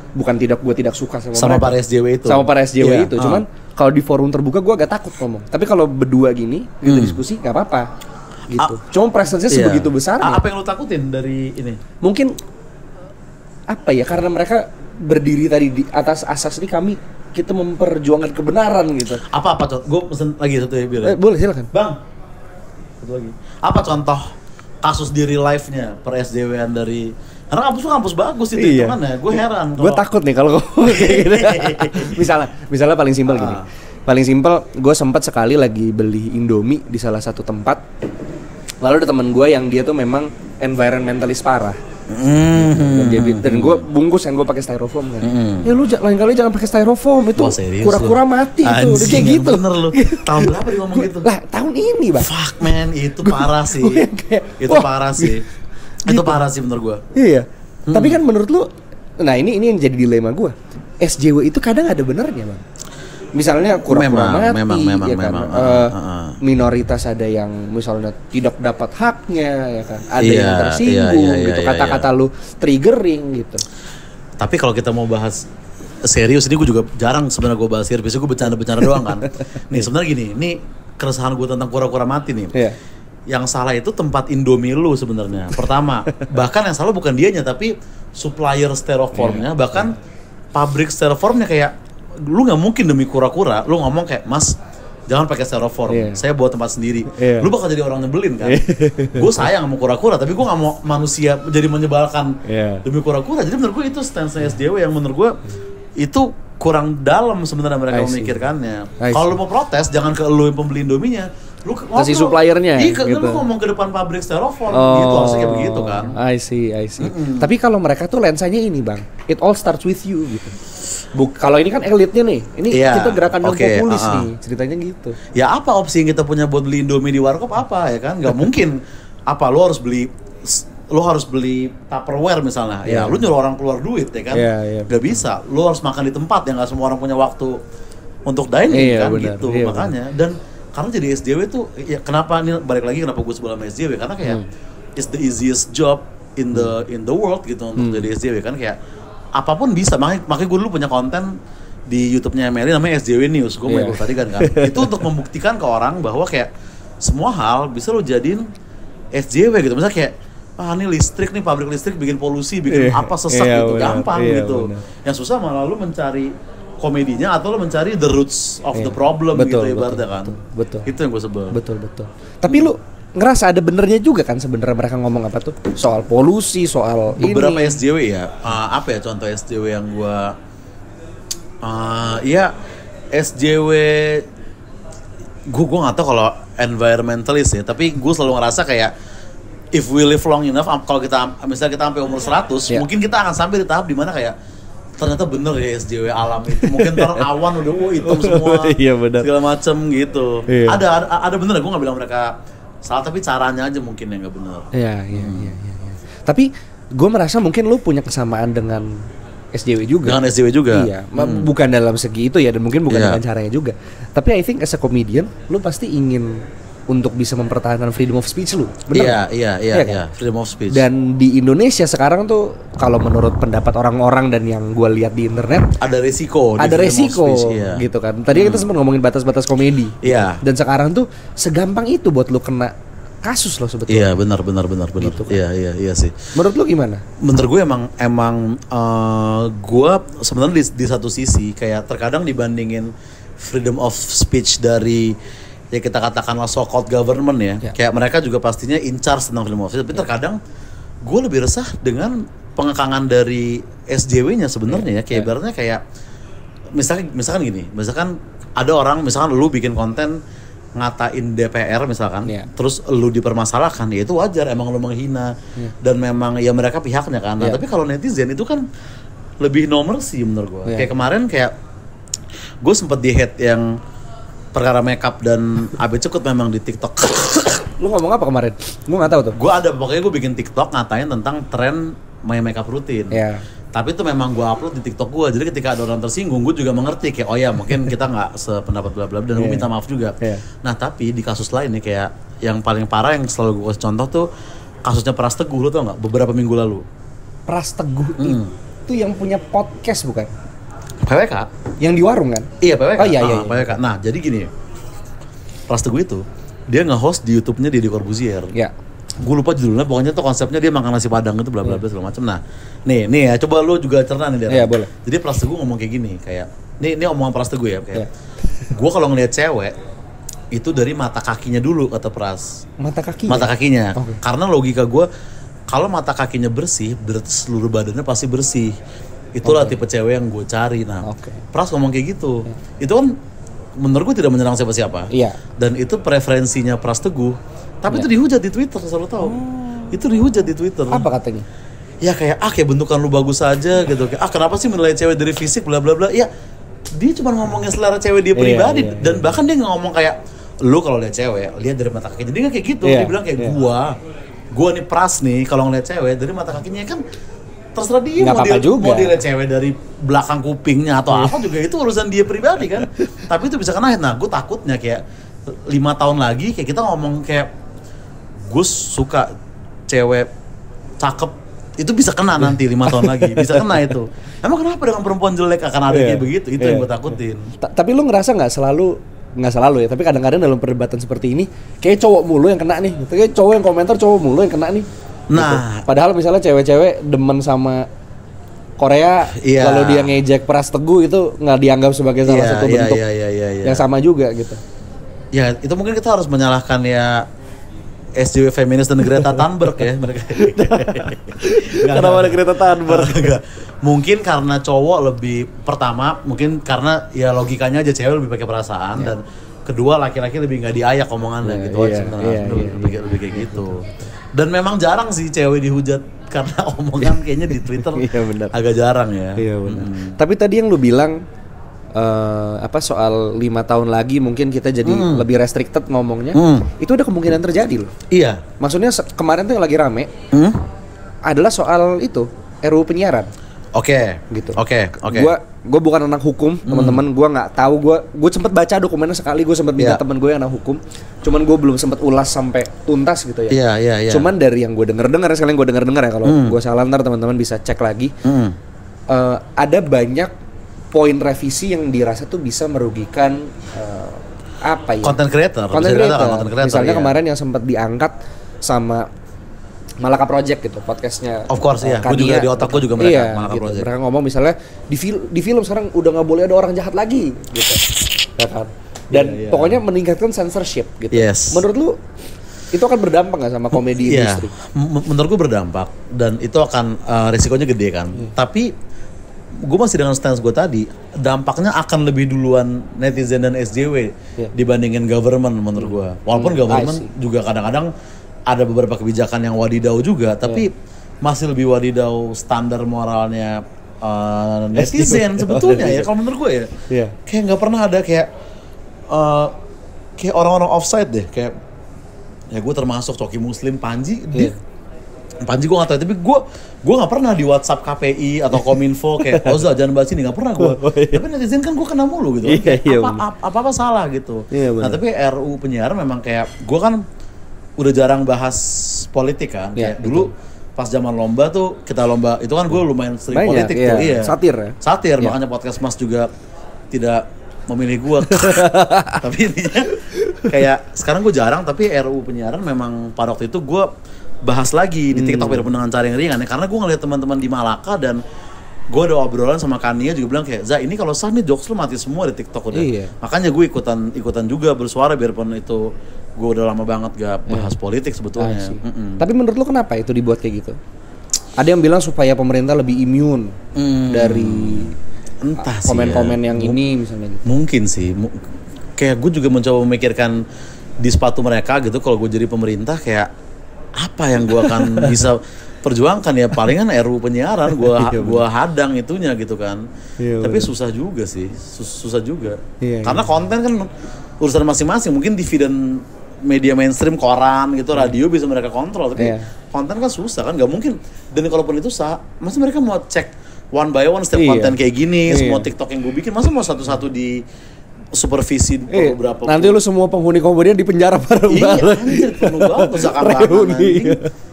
gua tidak suka sama Sama mereka. para SJW itu. Sama para SJW Iya, itu. Cuman kalau di forum terbuka gua agak takut ngomong. Tapi kalau berdua gini, kita diskusi nggak apa-apa. Gitu. Cuma presence-nya Iya. sebegitu besarnya. Apa yang lu takutin dari ini? Mungkin apa ya, karena mereka berdiri tadi di atas asas ini kita memperjuangkan kebenaran gitu. Apa contoh? Gue pesen lagi satu ya biar. Boleh silakan. Bang. Satu lagi. Apa contoh kasus di real life-nya per SJW-an dari karena kampus tuh kampus bagus itu Iya. hitungannya. Gue heran. Gue takut nih kalau kayak gitu. misalnya paling simpel gini. Paling simpel, gue sempat sekali lagi beli Indomie di salah satu tempat. Lalu ada teman gue yang dia tuh memang environmentalist parah. Dan gue bungkus yang gue pakai styrofoam kan. Ya lu lain kali jangan pakai styrofoam itu. Wah, serius kura-kura lu? mati itu. Udah Anjing, kayak yang gitu. bener lu. Tahun berapa dia ngomong gitu? Lah tahun ini bang. Fuck man, itu parah sih. Gue yang kayak, Itu wah, parah sih. Itu parah sih menurut gua. Iya. Tapi kan menurut lu, nah ini yang jadi dilema gue. SJW itu kadang ada benernya bang. Misalnya kura-kura mati, memang. ya kan? Minoritas ada yang misalnya tidak dapat haknya, ya kan? Ada Iya, yang tersinggung, iya, gitu. iya, Kata-kata lu triggering gitu. Tapi kalau kita mau bahas serius, ini gue juga jarang sebenarnya gue bahas serius. Biasanya gue bercanda-bercanda doang kan. Nih sebenarnya gini, ini keresahan gue tentang kura-kura mati nih. Iya. Yang salah itu tempat Indomie lu sebenarnya. Pertama, bahkan yang salah bukan dianya tapi supplier styrofoamnya, bahkan pabrik styrofoamnya. Kayak lu nggak mungkin demi kura-kura lu ngomong kayak, "Mas, jangan pakai styrofoam, saya bawa tempat sendiri." Lu bakal jadi orang nyebelin kan. Gue sayang sama kura-kura, tapi gue nggak mau manusia jadi menyebalkan demi kura-kura. Jadi menurut gue itu stance SJW yang menurut gue itu kurang dalam sebenarnya mereka memikirkannya. Kalau lu mau protes, jangan ke lu yang pembeli Indominya, lu kasih suppliernya. Iya, gitu. lu ngomong ke depan pabrik styrofoam gitu, harusnya kayak begitu kan. I see. Tapi kalau mereka tuh lensanya ini bang, it all starts with you gitu. Kalau ini kan elitnya nih, ini kita gerakan yang populis nih, ceritanya gitu. Ya apa opsi yang kita punya buat beli Indomie di warkop apa ya kan? Gak mungkin. Apa lu harus beli Tupperware misalnya. Ya lu nyuruh orang keluar duit ya kan? Gak bisa. Lu harus makan di tempat yang gak semua orang punya waktu untuk dining kan benar, gitu. Makanya dan karena jadi SJW tuh ya, kenapa ini balik lagi kenapa gue sebelum SJW karena kayak it's the easiest job in the world gitu untuk jadi SJW kan, kayak apapun bisa. Makanya gue dulu punya konten di YouTube-nya Meli namanya SJW News. Gue mau ikut tadi kan. Itu untuk membuktikan ke orang bahwa kayak semua hal bisa lo jadiin SJW gitu. Misalnya kayak ini listrik nih, pabrik listrik bikin polusi, bikin apa sesak gitu, gampang gitu. Yang susah malah lo mencari komedinya atau lo mencari the roots of the problem gitu ibaratnya kan. Betul. Itu yang gue sebel. Betul. Tapi lu ngerasa ada benernya juga kan sebenarnya mereka ngomong apa tuh soal polusi, soal beberapa ini. SJW ya. Apa ya contoh SJW yang gua ya SJW gua nggak tahu kalau environmentalist ya, tapi gue selalu ngerasa kayak if we live long enough, kalau kita misalnya kita sampai umur 100, mungkin kita akan sampai di tahap dimana kayak ternyata bener ya SJW alam itu. Mungkin ntar awan udah hitam semua, segala macem gitu. Ada bener, gue nggak bilang mereka salah, tapi caranya aja mungkin yang nggak benar. Iya. Tapi gue merasa mungkin lu punya kesamaan dengan SJW juga. Dengan SJW juga. Iya. Bukan dalam segi itu ya, dan mungkin bukan dengan caranya juga. Tapi I think as a comedian, lu pasti ingin untuk bisa mempertahankan freedom of speech lu. Benar? Iya, freedom of speech. Dan di Indonesia sekarang tuh kalau menurut pendapat orang-orang dan yang gue lihat di internet, ada resiko gitu kan. Tadi kita sempat ngomongin batas-batas komedi. Iya. Dan sekarang tuh segampang itu buat lu kena kasus loh sebetulnya. Iya, benar. Gitu kan. Iya sih. Menurut lu gimana? Menurut gue emang gue sebenarnya di satu sisi kayak terkadang dibandingin freedom of speech dari ya kita katakanlah so-called government ya, kayak mereka juga pastinya in charge tentang freedom of speech, tapi terkadang gue lebih resah dengan pengekangan dari SJW-nya sebenarnya ya, kayak ibaratnya kayak misalkan gini, misalkan ada orang, misalkan lu bikin konten ngatain DPR misalkan, terus lu dipermasalahkan, ya itu wajar, emang lu menghina dan memang ya mereka pihaknya kan. Nah, tapi kalau netizen itu kan lebih no mercy menurut gue. Kayak kemarin kayak gue sempet di hate yang perkara makeup dan Abe Cekut memang di TikTok. Lu ngomong apa kemarin? Gue nggak tahu tuh. Pokoknya gue bikin TikTok ngatain tentang tren makeup rutin. Tapi itu memang gue upload di TikTok gue. Jadi ketika ada orang tersinggung, gue juga mengerti kayak oh ya mungkin kita nggak sependapat bla bla dan gue minta maaf juga. Nah tapi di kasus lain nih kayak yang paling parah yang selalu gue kasih contoh tuh kasusnya Pras Teguh, lu tau nggak? Beberapa minggu lalu. Pras Teguh itu yang punya podcast bukan? PWK. Yang di warung kan? Iya PWK. Oh iya. PWK. Nah jadi gini, Pras Teguh itu dia nge-host di YouTube-nya Deddy Corbuzier. Gue lupa judulnya, pokoknya tuh konsepnya dia makan nasi padang itu bla bla bla segala macam. Nah, nih ya coba lu juga cerna nih dia. Iya, boleh. Jadi Pras Teguh ngomong kayak gini, kayak ini omongan Pras Teguh ya, kayak gue kalau ngelihat cewek itu dari mata kakinya dulu kata Pras. Mata kakinya. Okay. Karena logika gue kalau mata kakinya bersih, berarti seluruh badannya pasti bersih. Itulah tipe cewek yang gue cari. Nah, Pras ngomong kayak gitu. Itu kan menurut gue tidak menyerang siapa-siapa. Dan itu preferensinya Pras Teguh. Tapi itu dihujat di Twitter, selalu tahu. Itu dihujat di Twitter. Apa katanya? Ya kayak kayak bentukan lu bagus aja gitu. Kayak kenapa sih menilai cewek dari fisik bla bla bla. Ya dia cuma ngomongin selera cewek dia pribadi dan bahkan dia nggak ngomong kayak lu kalau lihat cewek lihat dari mata kakinya. Dia nggak kayak gitu. Dia bilang kayak gua nih Pras nih kalau ngeliat cewek dari mata kakinya kan terserah dia mau dia lihat cewek dari belakang kupingnya atau apa juga itu urusan dia pribadi kan. Tapi itu bisa kena. Nah, gue takutnya kayak 5 tahun lagi kayak kita ngomong kayak gue suka cewek cakep itu bisa kena nanti 5 tahun lagi bisa kena itu. Emang kenapa dengan perempuan jelek akan ada kayak begitu? Itu yang gue takutin. Tapi lu ngerasa nggak selalu ya, tapi kadang-kadang dalam perdebatan seperti ini kayak cowok mulu yang kena nih, kayak cowok yang komentar cowok mulu yang kena nih. Nah, gitu. Padahal misalnya cewek-cewek demen sama Korea, kalau dia ngejek Pras Teguh itu nggak dianggap sebagai salah satu bentuk yang sama juga gitu. Ya itu mungkin kita harus menyalahkan ya SJW feminis dan Greta Thunberg ya mereka. Kenapa ada Greta Thunberg? Mungkin karena cowok lebih, pertama mungkin karena ya logikanya aja cewek lebih pakai perasaan dan kedua laki-laki lebih nggak diayak omongannya gitu aja sebenarnya lebih kayak gitu. Dan memang jarang sih cewek dihujat karena omongan kayaknya di Twitter agak jarang ya. Iya benar. Tapi tadi yang lu bilang soal 5 tahun lagi mungkin kita jadi lebih restricted ngomongnya, itu ada kemungkinan terjadi loh. Iya. Maksudnya kemarin tuh yang lagi rame adalah soal itu RUU penyiaran. Gitu. Oke. Gue bukan anak hukum, teman-teman. Gue nggak tahu. Gue sempet baca dokumennya sekali. Gue sempet minta teman gue yang anak hukum. Cuman gue belum sempet ulas sampai tuntas gitu ya. Iya. Cuman dari yang gue dengar sekalian gue dengar ya. Kalau gue salah ntar teman-teman bisa cek lagi. Ada banyak poin revisi yang dirasa tuh bisa merugikan content creator. Misalnya kemarin yang sempat diangkat sama Malaka Project gitu, podcastnya. Of course ya, gue juga di otak gue juga mereka Malaka gitu. Project. Mereka ngomong misalnya di film sekarang udah nggak boleh ada orang jahat lagi gitu, ya kan? Dan pokoknya meningkatkan censorship gitu. Menurut lu itu akan berdampak nggak sama komedi industri? Menurut gue berdampak dan itu akan risikonya gede kan. Tapi gue masih dengan stance gue tadi, dampaknya akan lebih duluan netizen dan SJW dibandingin government menurut gue. Walaupun government juga kadang-kadang ada beberapa kebijakan yang wadidau juga, tapi masih lebih wadidau standar moralnya netizen sebetulnya ya kalau menurut gue ya. Kayak nggak pernah ada kayak orang-orang offside deh, kayak ya gue termasuk Coki Muslim, Panji, Panji gue nggak tahu, tapi gue nggak pernah di WhatsApp KPI atau Kominfo kayak Oza jangan bahas ini, nggak pernah gue. Tapi netizen kan gue kena mulu gitu. Apa salah gitu. Nah tapi RUU penyiaran memang kayak gue kan udah jarang bahas politik kan. Kayak dulu pas zaman lomba tuh kita lomba itu kan gue lumayan sering politik tuh. Satir makanya podcast Mas juga tidak memilih gue. Tapi intinya kayak sekarang gue jarang, tapi RUU penyiaran memang pada waktu itu gue bahas lagi di TikTok biarpun dengan cara yang ringan ya, karena gue ngeliat teman-teman di Malaka dan gue ada obrolan sama Kania juga bilang kayak, ini kalau sah nih jokes lu mati semua di TikTok udah. Makanya gue ikutan juga bersuara biarpun itu gue udah lama banget gak bahas politik sebetulnya. Tapi menurut lu kenapa itu dibuat kayak gitu? Ada yang bilang supaya pemerintah lebih immune dari entah sih komen-komen yang ini misalnya gitu. Mungkin sih kayak gue juga mencoba memikirkan di sepatu mereka gitu, kalau gue jadi pemerintah kayak apa yang gue akan bisa perjuangkan ya, palingan RUU penyiaran gua hadang itunya gitu kan. Tapi susah juga sih, susah juga. Karena konten kan urusan masing-masing, mungkin TV dan media mainstream, koran gitu, radio bisa mereka kontrol, tapi konten kan susah kan, nggak mungkin. Dan kalaupun itu masa mereka mau cek one by one setiap konten kayak gini, semua TikTok yang gue bikin, masa mau satu-satu di supervisi beberapa. Nanti lu semua penghuni komedian di penjara bareng-bareng. Iya, anjir, penuh banget percakapan.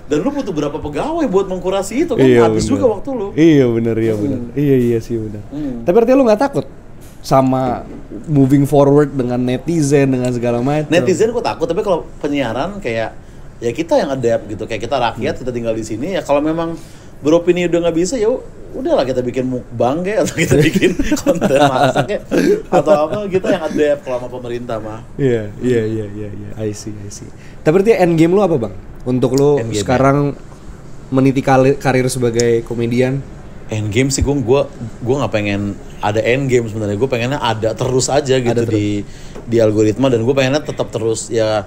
Dan lu butuh berapa pegawai buat mengkurasi itu kan, habis juga waktu lu. Iya benar. Iya sih benar. Tapi artinya lu nggak takut sama moving forward dengan netizen, dengan segala macam? Netizen gue takut, tapi kalau penyiaran kayak ya kita yang adapt gitu, kayak kita rakyat, kita tinggal di sini ya, kalau memang beropini udah nggak bisa ya udahlah kita bikin mukbang kayak, atau kita bikin konten masak kayak, atau apa, kita yang adapt kalau sama pemerintah mah. Iya. I see. Tapi artinya end game lu apa bang? Untuk lu sekarang meniti karir sebagai komedian? End game sih gue nggak pengen ada end game sebenarnya. Gue pengennya ada terus aja gitu di algoritma, dan gue pengennya tetap terus ya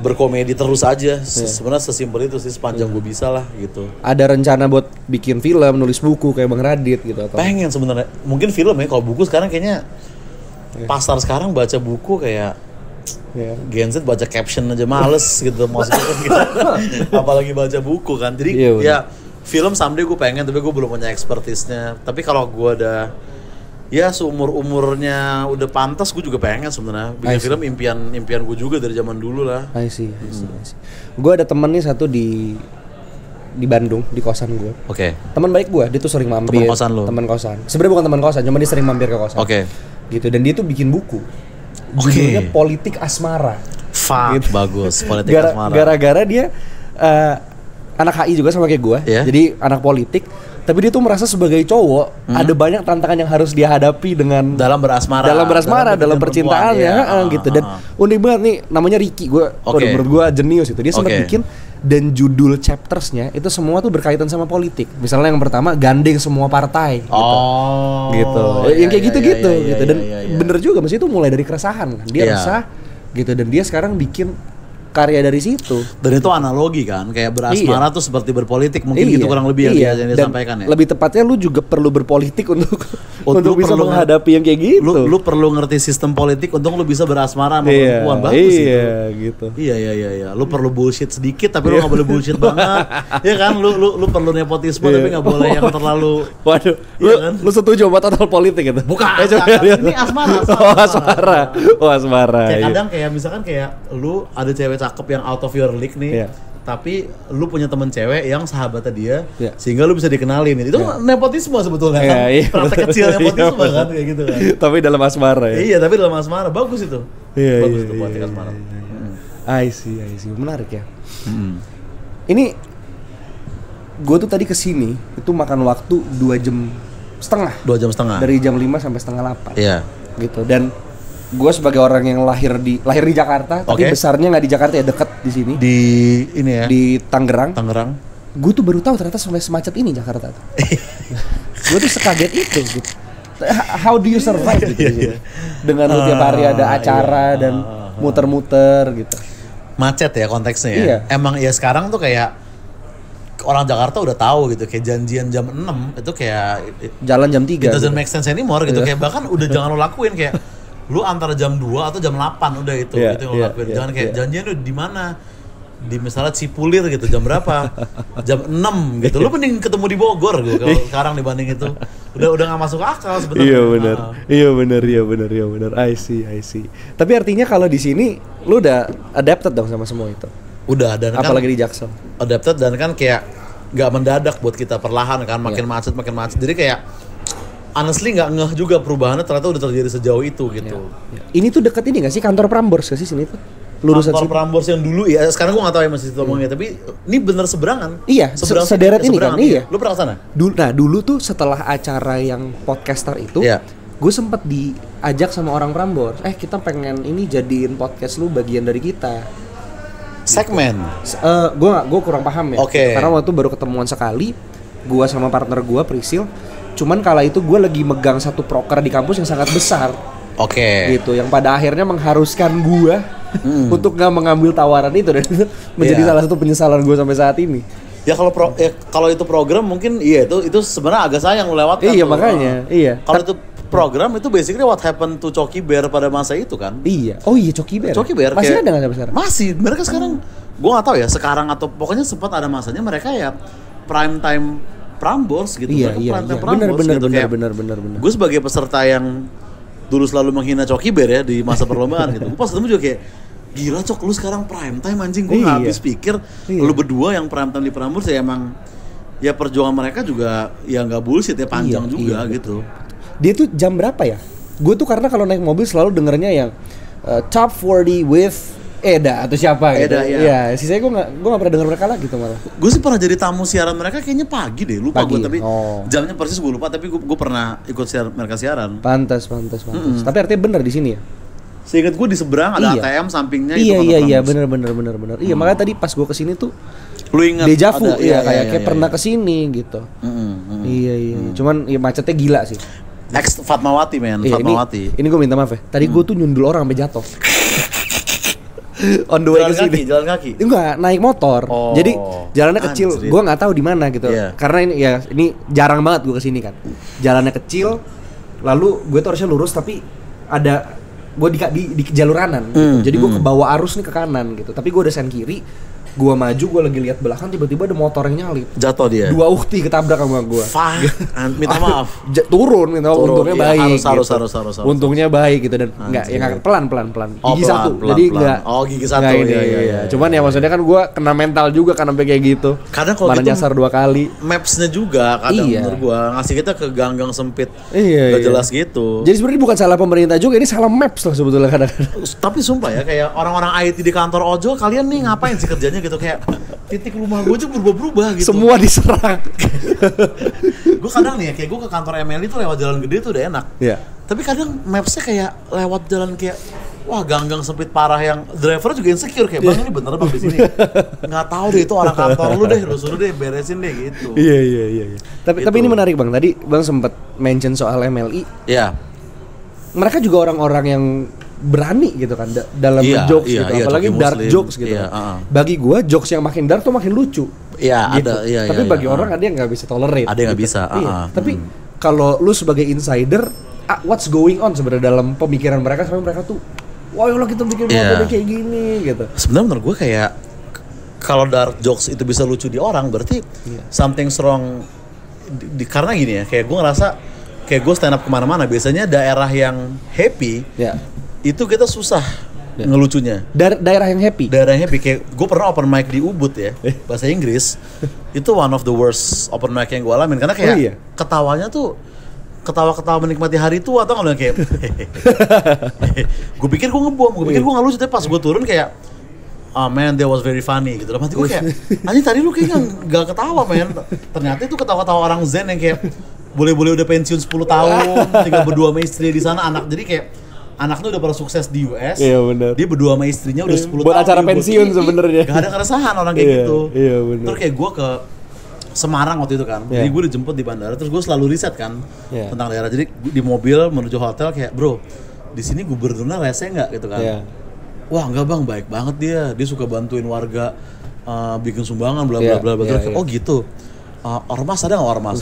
berkomedi terus aja. Sebenarnya sesimpel itu sih, sepanjang gue bisa lah gitu. Ada rencana buat bikin film, nulis buku kayak Bang Radit gitu atau? Pengen sebenarnya. Mungkin film ya. Kalau buku sekarang kayaknya pasar sekarang baca buku kayak Gen Z baca caption aja males gitu, maksudnya gitu. Apalagi baca buku kan. Jadi ya film someday gue pengen, tapi gue belum punya expertise-nya. Tapi kalau gue ada ya seumur-umurnya udah pantas, gue juga pengen sebenarnya bikin film. Impian gue juga dari zaman dulu lah. I see. Gue ada temen nih satu di Bandung, di kosan gue. Oke. Teman baik gue, dia tuh sering mampir. Teman kosan lo? Teman kosan. Sebenarnya bukan teman kosan, cuma dia sering mampir ke kosan. Oke. Gitu, dan dia tuh bikin buku. Judulnya Politik Asmara. Gitu. Bagus, Politik Asmara. Gara-gara dia anak HI juga sama kayak gue. Jadi anak politik. Tapi dia tuh merasa sebagai cowok ada banyak tantangan yang harus dia hadapi dengan dalam berasmara, dalam percintaannya gitu. Dan unik banget nih, namanya Ricky. Menurut gue jenius itu. Dia sempat bikin, dan judul chaptersnya itu semua tuh berkaitan sama politik. Misalnya yang pertama, gandeng semua partai gitu. Yang kayak gitu-gitu gitu. Dan bener juga, maksudnya itu mulai dari keresahan kan. Dia resah gitu, dan dia sekarang bikin karya dari situ. Dan itu analogi kan, kayak berasmara tuh seperti berpolitik, mungkin gitu kurang lebih yang dia sampaikan ya. Lebih tepatnya lu juga perlu berpolitik untuk bisa menghadapi yang kayak gitu. Lu perlu ngerti sistem politik untuk lu bisa berasmara sama perempuan. Bagus itu. Gitu. Iya. Lu perlu bullshit sedikit, tapi lu nggak boleh bullshit banget. Ya kan, lu perlu nepotisme tapi nggak boleh yang terlalu. Waduh, lu setuju sama total politik gitu? Bukan. Ini asmara. Asmara. Kayak kadang kayak misalkan kayak lu ada cewek cakep yang out of your league nih, tapi lu punya temen cewek yang sahabatnya dia, sehingga lu bisa dikenalin. Itu nepotisme sebetulnya kan, praktek kecil nepotisme kan, kayak gitu kan. Tapi dalam asmara ya? Iya, tapi dalam asmara, bagus itu. Bagus itu politik asmara. I see. Menarik ya. Ini gue tuh tadi kesini itu makan waktu 2 jam setengah. Dari jam 5 sampai setengah 8. Iya. Gitu. Dan gue sebagai orang yang lahir di Jakarta, tapi besarnya nggak di Jakarta ya, dekat di sini. Di ini ya. Di Tangerang. Gue tuh baru tahu ternyata sampai semacet ini Jakarta tuh. Gue tuh sekaget itu. Gitu. How do you survive gitu? Dengan lu tiap hari ada acara dan muter-muter gitu. Macet ya konteksnya ya. Emang ya sekarang tuh kayak orang Jakarta udah tahu gitu, kayak janjian jam 6 itu kayak jalan jam 3. It doesn't make sense anymore gitu. Kayak bahkan udah jangan lo lakuin, kayak lu antara jam 2 atau jam 8 udah itu yang lu lakuin. Jangan kayak janjian lu di mana? Di misalnya Cipulir gitu, jam berapa? Jam 6 gitu. Lu mending ketemu di Bogor gitu kalau sekarang dibanding itu. Udah enggak masuk akal sebenarnya. Iya benar. I see. Tapi artinya kalau di sini lu udah adapted dong sama semua itu. Udah, dan apalagi di Jaksel. Adapted, dan kan kayak enggak mendadak buat kita, perlahan kan, makin macet. Jadi kayak honestly nggak ngeh juga perubahannya ternyata udah terjadi sejauh itu gitu. Ini tuh deket ini nggak sih kantor Prambors nggak sih sini tuh? Lurusan Kantor sini. Prambors yang dulu ya, sekarang gua nggak tahu ya masih ngomongnya, tapi ini bener seberangan. Iya, sederet ini kan, iya. Lu pernah ke sana? Dulu tuh setelah acara yang podcaster itu, Iya. gue sempet diajak sama orang Prambors. Kita pengen ini jadiin podcast lu bagian dari kita. Segmen. Gue kurang paham ya. Oke. Karena waktu baru ketemuan sekali, gue sama partner gue Prisil. Cuman kala itu gue lagi megang satu proker di kampus yang sangat besar. Oke. Gitu, yang pada akhirnya mengharuskan gue untuk nggak mengambil tawaran itu, dan itu menjadi salah satu penyesalan gue sampai saat ini. Ya kalau itu program mungkin iya itu sebenarnya agak sayang lewatkan. Iya tuh. Makanya, iya. Kalau itu program itu basically what happened to Coki Bear pada masa itu kan. Iya. Oh iya, Coki Bear. Coki Bear masih kayak- ada nggak sampai sekarang? Masih, mereka sekarang gua nggak tahu ya sekarang atau pokoknya sempat ada masanya mereka ya prime time Prambors gitu. Iya, Mereka iya, prime time iya. Prambors gitu. Kayak Benar. gue sebagai peserta yang dulu selalu menghina Coki Bear ya di masa perlombaan gitu. Gue pas ketemu juga kayak gila Cok, lu sekarang prime time anjing. Gue nggak Iya. habis pikir Iya. lu berdua yang prime time di Prambors ya emang ya perjuangan mereka juga ya nggak bullshit ya, panjang Iya, juga iya. gitu. Dia tuh jam berapa ya? Gue tuh karena kalau naik mobil selalu dengernya yang top 40 with Eda atau siapa gitu. Eda, iya. Iya, sisanya gue nggak pernah denger mereka lagi tuh malah. Gue sih pernah jadi tamu siaran mereka kayaknya pagi deh, lupa Pagi, gue tapi oh. jamnya persis gue lupa, tapi gue pernah ikut mereka siaran. Pantas. Tapi artinya bener di sini ya. Seingat gue di seberang ada Iya. ATM sampingnya Iya, itu iya, kantor bener. Iya, makanya tadi pas gue kesini tuh Lu ingat dejavu, ada, ya kayak pernah kesini gitu. Iya. Cuman ya macetnya gila sih. Ex Fatmawati men, Iya, Fatmawati. ini gue minta maaf ya. Tadi gue tuh nyundul orang sampai jatuh. On the way ke sini. Jalan kaki. Enggak, naik motor. Oh. Jadi jalannya kecil. Anjir. Gue nggak tahu di mana gitu. Iya. Karena ini jarang banget gue kesini kan. Jalannya kecil. Lalu gue tuh harusnya lurus tapi ada gue di jalur kanan. Gitu. Jadi gue ke bawah arus nih ke kanan gitu. Tapi gue udah sen kiri. Gue maju, gue lagi lihat belakang, tiba-tiba ada motor yang nyalip. Jatuh dia. Dua ukti ketabrak sama gue. Minta maaf. Turun, minta maaf. Turun, Untungnya iya, baik. harus. Untungnya baik gitu dan enggak, Anjir. yang pelan. Oh, Gigi pelan, satu. pelan, Jadi pelan. enggak. Oh, gigi satu, enggak ini, iya. Cuman ya maksudnya kan gue kena mental juga kan sampai kayak gitu. Kadang kalau mana gitu nyasar 2 kali. Maps-nya juga kadang Iya. menurut gua ngasih kita ke gang-gang sempit. Iya. Gak jelas gitu. Jadi sebenarnya bukan salah pemerintah juga, ini salah maps lah sebetulnya kadang-kadang. Tapi sumpah ya, kayak orang-orang IT di kantor ojol, kalian nih ngapain sih kerjanya gitu, kayak titik rumah gue aja berubah-berubah gitu. Semua diserang. Gue kadang nih ya, kayak gue ke kantor MLI tuh lewat jalan gede tuh udah enak. Iya. Tapi kadang mapsnya kayak lewat jalan kayak wah gang-gang sempit parah yang driver juga insecure kayak bang ini bener bang di sini. Nggak tahu deh itu orang kantor lu deh, lu suruh deh beresin deh gitu. Iya. Tapi Gitu. ini menarik Bang. Tadi Bang sempat mention soal MLI. Iya. Mereka juga orang-orang yang berani gitu kan dalam Iya, jokes iya, gitu, iya, apalagi Coki dark Muslim. jokes gitu. Iya, Bagi gua jokes yang makin dark tuh makin lucu. Iya, gitu. ada, iya, Tapi iya, bagi iya. orang ada yang nggak bisa tolerate. Ada yang nggak bisa, Iya. Tapi kalau lu sebagai insider, what's going on sebenarnya dalam pemikiran mereka sampai mereka tuh, wah ya Allah kita bikin Iya. modelnya kayak gini gitu. Sebenarnya menurut gue kayak kalau dark jokes itu bisa lucu di orang, berarti something wrong karena gini ya, kayak gue ngerasa kayak gue stand up kemana-mana, biasanya daerah yang happy Ya. itu kita susah ngelucunya. Daerah yang happy. Daerah yang happy, kayak gue pernah open mic di Ubud ya, bahasa Inggris. Itu one of the worst open mic yang gue alamin, karena kayak Oh, iya? ketawanya tuh ketawa-ketawa menikmati hari tua atau nggak kayak gue pikir gue ngebom, gue pikir gue nggak lucu, tapi pas gue turun kayak oh man, that was very funny gitu. Nanti gue kayak anjing tadi lu kayaknya nggak ketawa man, ternyata itu ketawa-ketawa orang zen yang kayak boleh-boleh udah pensiun 10 tahun, tinggal berdua sama istri di sana, anak jadi kayak anaknya udah pada sukses di US. Iya, benar. Dia berdua sama istrinya udah 10 tahun. Buat acara di Ubud. pensiun sebenarnya. Gak ada keresahan orang kayak Iya, gitu. iya, benar. Terus kayak gue ke Semarang waktu itu kan. Iya. Jadi gue dijemput di bandara, terus gue selalu riset kan Iya. tentang daerah. Jadi di mobil menuju hotel kayak, "Bro, di sini gubernurnya rese nggak?" gitu kan. Iya. Wah, enggak Bang, baik banget dia. Dia suka bantuin warga bikin sumbangan bla Iya, bla bla. iya, Terus kayak, iya. oh gitu. Ormas ada nggak ormas?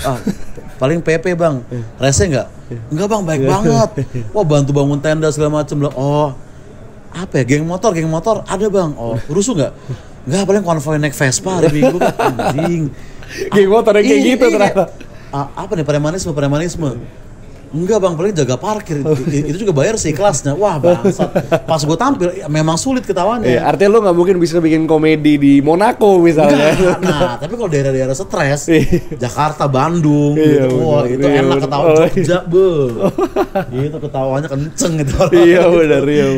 Paling PP Bang. Rese nggak? Enggak Bang, baik banget. Wah, bantu bangun tenda segala macem. Oh, apa ya? Geng motor ada Bang. Oh, rusuh nggak? Enggak, paling konvoy naik Vespa hari Minggu. Anjing. Geng motor yang kayak Iya, gitu iya. ternyata. Apa nih premanisme? Enggak bang, paling jaga parkir. Itu juga bayar sih kelasnya. Wah bangsat. Pas gue tampil, ya, memang sulit ketawanya. Iya, artinya lo nggak mungkin bisa bikin komedi di Monaco misalnya. Enggak. Nah, tapi kalau daerah-daerah stres, Jakarta, Bandung, Iya, gitu, wah itu iya, enak bener. ketawa. Jogja, Gitu ketawanya kenceng gitu. Iya benar. Iya.